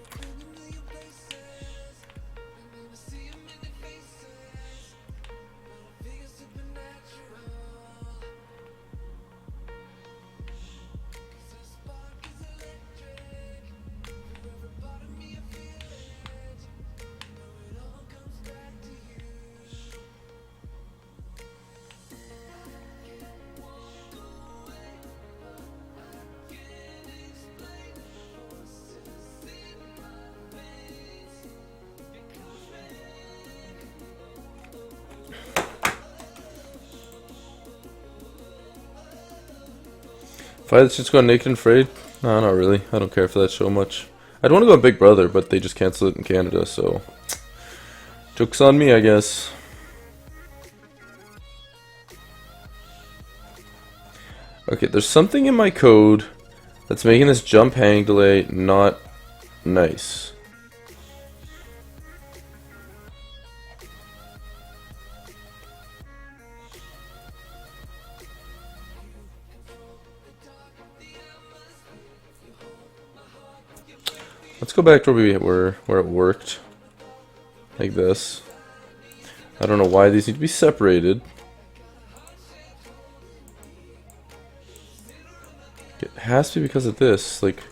if I just go naked and afraid, No, not really. I don't care for that show much. I'd want to go on Big Brother, but they just canceled it in Canada, so... Joke's on me, I guess. Okay, there's something in my code that's making this jump hang delay not nice. Let's go back to where we were, where it worked. Like this. I don't know why these need to be separated. It has to be because of this. Like,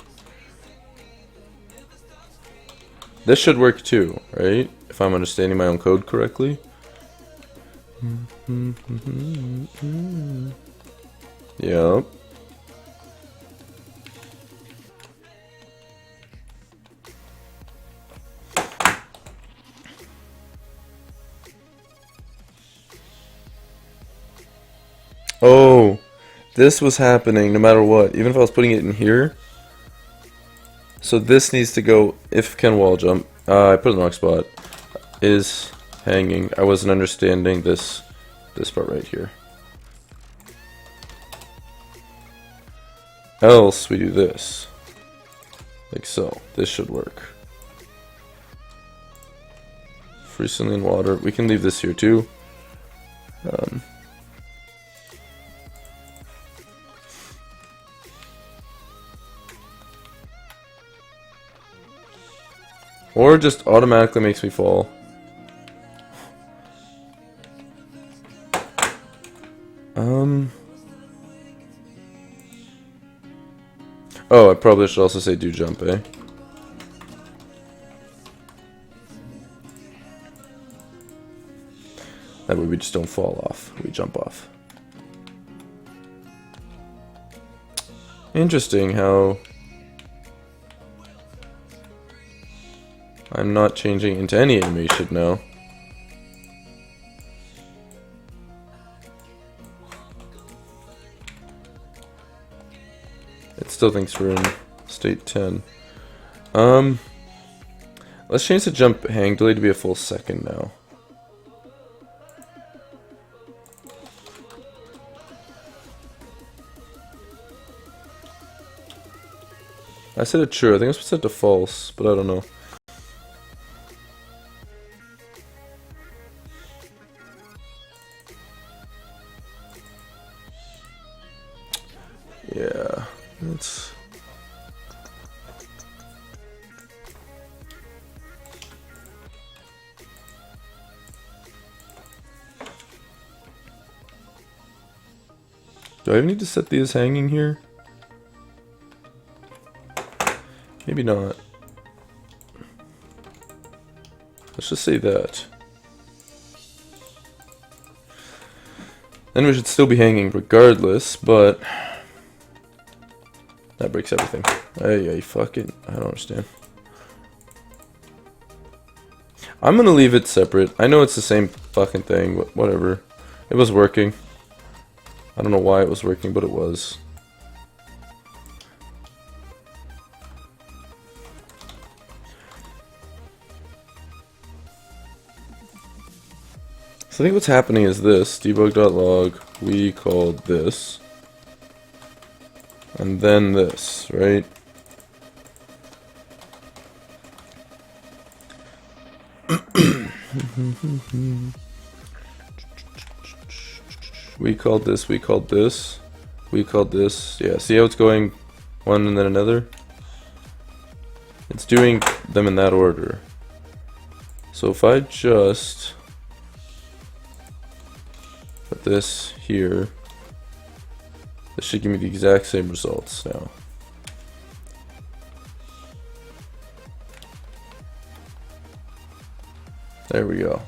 this should work too, right? If I'm understanding my own code correctly. Yep. Oh, this was happening no matter what, even if I was putting it in here. So this needs to go, if can wall jump, I put it in the wrong spot, is hanging. I wasn't understanding this part right here. Else we do this, like so. This should work. Freestanding in water, we can leave this here too. Or just automatically makes me fall. Oh, I probably should also say do jump, eh? That way we just don't fall off. We jump off. Interesting how I'm not changing into any animation now. It still thinks we're in state 10. Let's change the jump hang delay to be a full second now. I said it true. I think I was supposed to set to false, but I don't know. Yeah, let's... Do I even need to set these hanging here? Maybe not. Let's just say that. Then we should still be hanging regardless, but that breaks everything. Hey, fucking, I don't understand. I'm gonna leave it separate. I know it's the same fucking thing, but whatever. It was working. I don't know why it was working, but it was. So I think what's happening is this, debug.log, we called this, and then this, right? We called this, we called this, we called this. Yeah, see how it's going one and then another? It's doing them in that order. So if I just put this here, this should give me the exact same results now. There we go.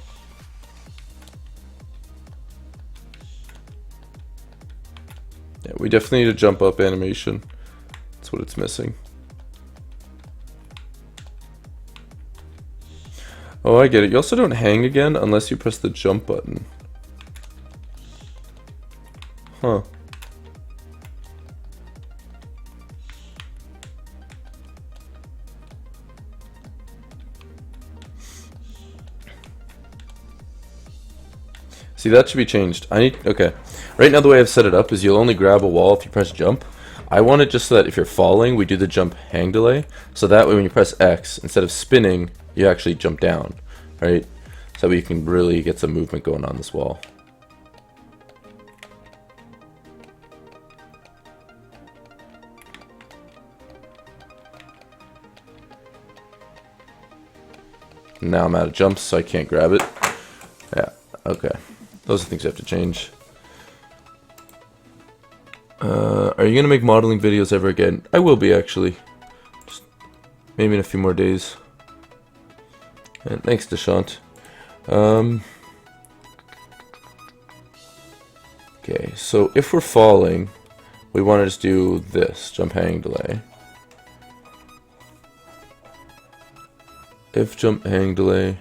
Yeah, we definitely need a jump up animation. That's what it's missing. Oh, I get it. You also don't hang again unless you press the jump button. Huh. See, that should be changed. Okay. Right now the way I've set it up is you'll only grab a wall if you press jump. I want it just so that if you're falling, we do the jump hang delay. So that way when you press X, instead of spinning, you actually jump down, right? So that way you can really get some movement going on this wall. Now I'm out of jumps, so I can't grab it. Yeah, okay. Those are things you have to change. Are you gonna make modeling videos ever again? I will be, actually. Just maybe in a few more days. And thanks, Deshant. Okay, so if we're falling, we want to just do this, jump hang delay. If jump hang delay.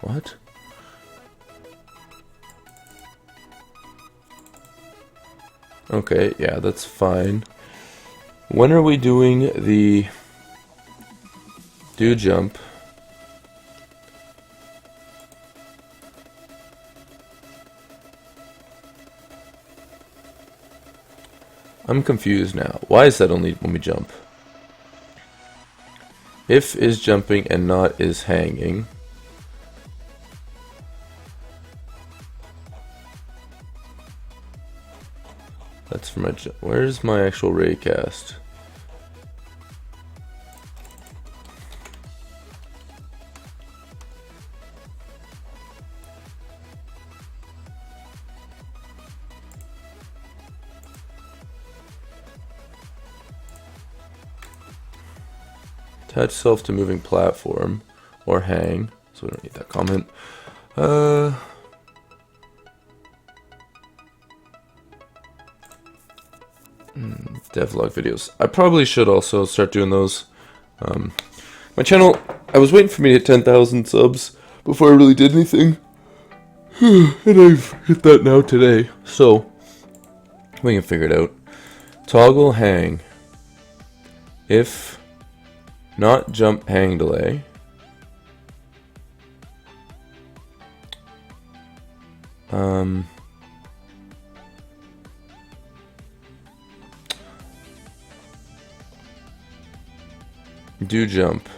What? Okay, yeah, that's fine. When are we doing the do jump? I'm confused now. Why is that only when we jump? If is jumping and not is hanging. That's for my where's my actual raycast? Attach self to moving platform or hang, so we don't need that comment. Devlog videos. I probably should also start doing those. My channel, I was waiting for me to hit 10,000 subs before I really did anything. And I've hit that now today. So, we can figure it out. Toggle hang. If not jump hang delay. Do jump.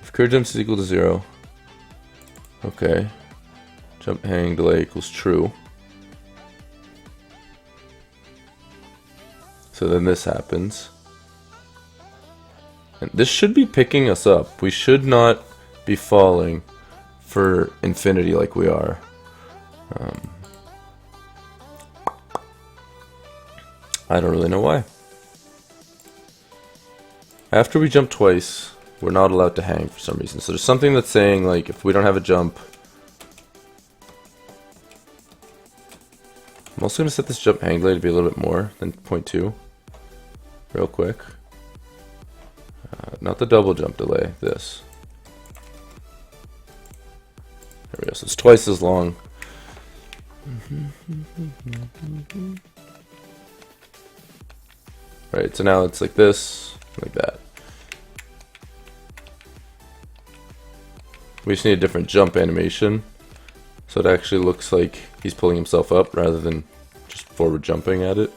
If curve jumps is equal to 0. Okay. Jump hang delay equals true. So then this happens. And this should be picking us up. We should not be falling for infinity like we are. I don't really know why. After we jump twice, we're not allowed to hang for some reason. So there's something that's saying, like, if we don't have a jump. I'm also going to set this jump hang delay to be a little bit more than 0.2. Real quick. Not the double jump delay, this. There we go, so it's twice as long. Right, so now it's like this, like that. We just need a different jump animation, so it actually looks like he's pulling himself up rather than just forward jumping at it.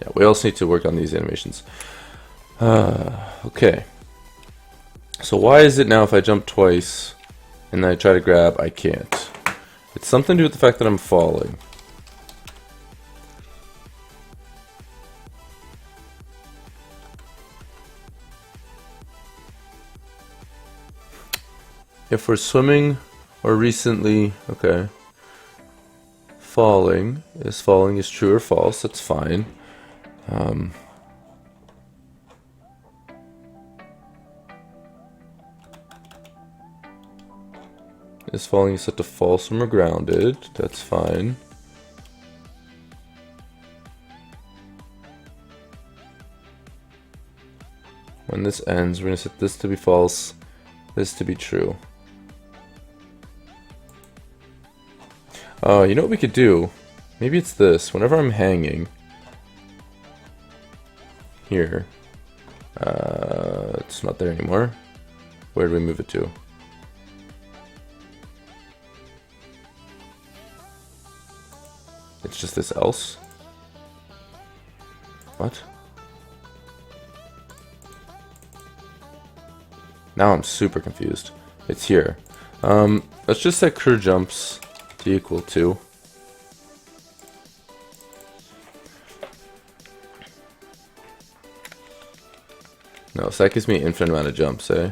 Yeah, we also need to work on these animations. Okay. So why is it now if I jump twice and then I try to grab, I can't? It's something to do with the fact that I'm falling. If we're swimming or recently, okay. Falling is true or false, that's fine. Is falling set to false when we're grounded, that's fine. When this ends, we're going to set this to be false, this to be true. You know what we could do? Maybe it's this. Whenever I'm hanging, here. It's not there anymore. Where do we move it to? It's just this else? What? Now I'm super confused. It's here. Let's just set crew jumps to equal to. No, so that gives me infinite amount of jumps, eh?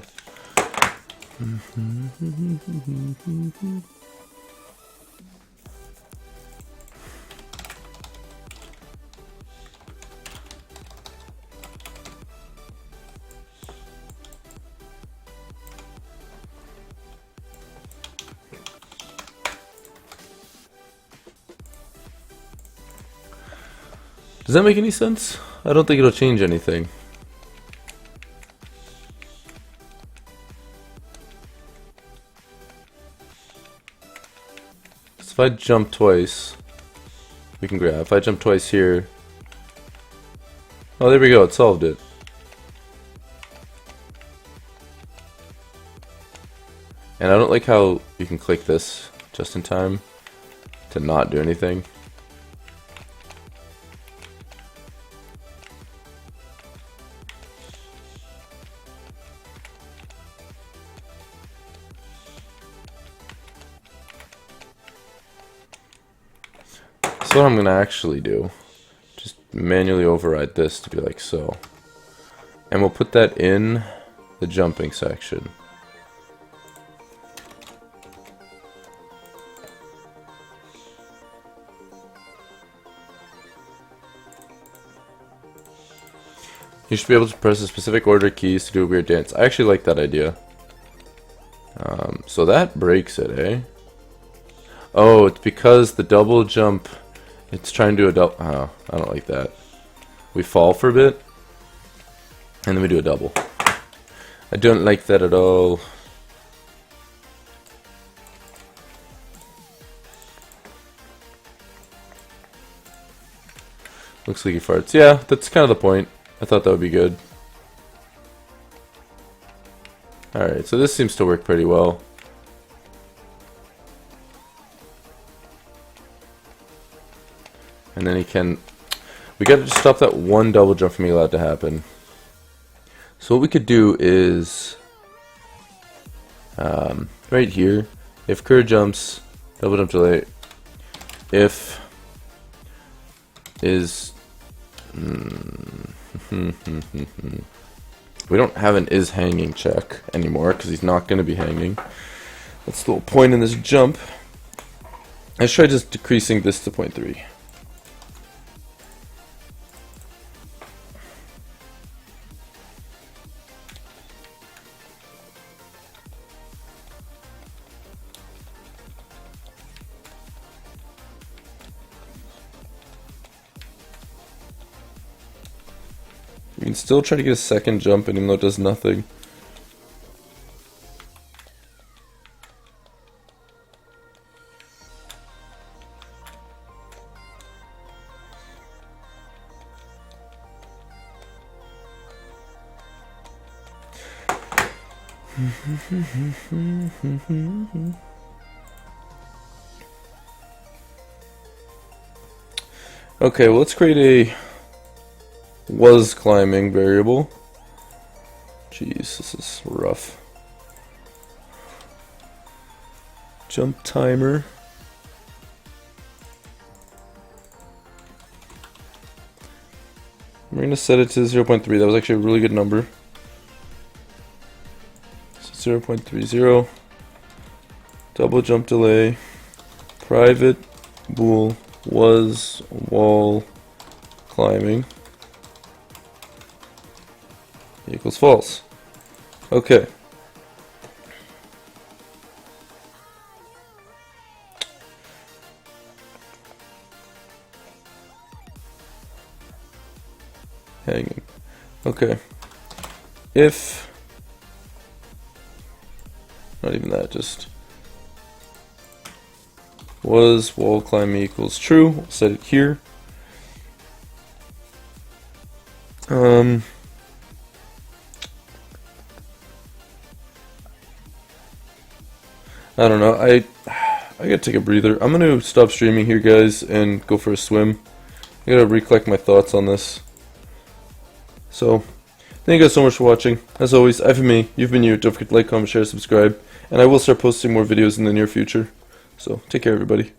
Does that make any sense? I don't think it'll change anything. So if I jump twice, we can grab. If I jump twice here, oh, there we go, it solved it. And I don't like how you can click this just in time to not do anything. So what I'm going to actually do, just manually override this to be like so. And we'll put that in the jumping section. You should be able to press a specific order of keys to do a weird dance. I actually like that idea. So that breaks it, eh? Oh, it's because the double jump, it's trying to do a double. Oh, I don't like that. We fall for a bit, and then we do a double. I don't like that at all. Looks like he farts. Yeah, that's kind of the point. I thought that would be good. Alright, so this seems to work pretty well. And then he can... We gotta just stop that one double jump from being allowed to happen. So what we could do is... right here, if Kerr jumps, double jump delay, if is... we don't have an is hanging check anymore because he's not going to be hanging. That's the whole point in this jump. Let's try just decreasing this to 0.3. You can still try to get a second jump in even though it does nothing. Okay, well, let's create a was climbing variable. Jeez, this is rough. Jump timer. We're going to set it to 0.3. That was actually a really good number. So 0.30. Double jump delay. Private bool was wall climbing equals false. Okay. Hanging. Okay. If not even that, just was wall climbing equals true. We'll set it here. Um, I don't know. I gotta take a breather. I'm gonna stop streaming here, guys, and go for a swim. I gotta recollect my thoughts on this. So, thank you guys so much for watching. As always, I've been me, you've been you. Don't forget to like, comment, share, subscribe, and I will start posting more videos in the near future. So, take care, everybody.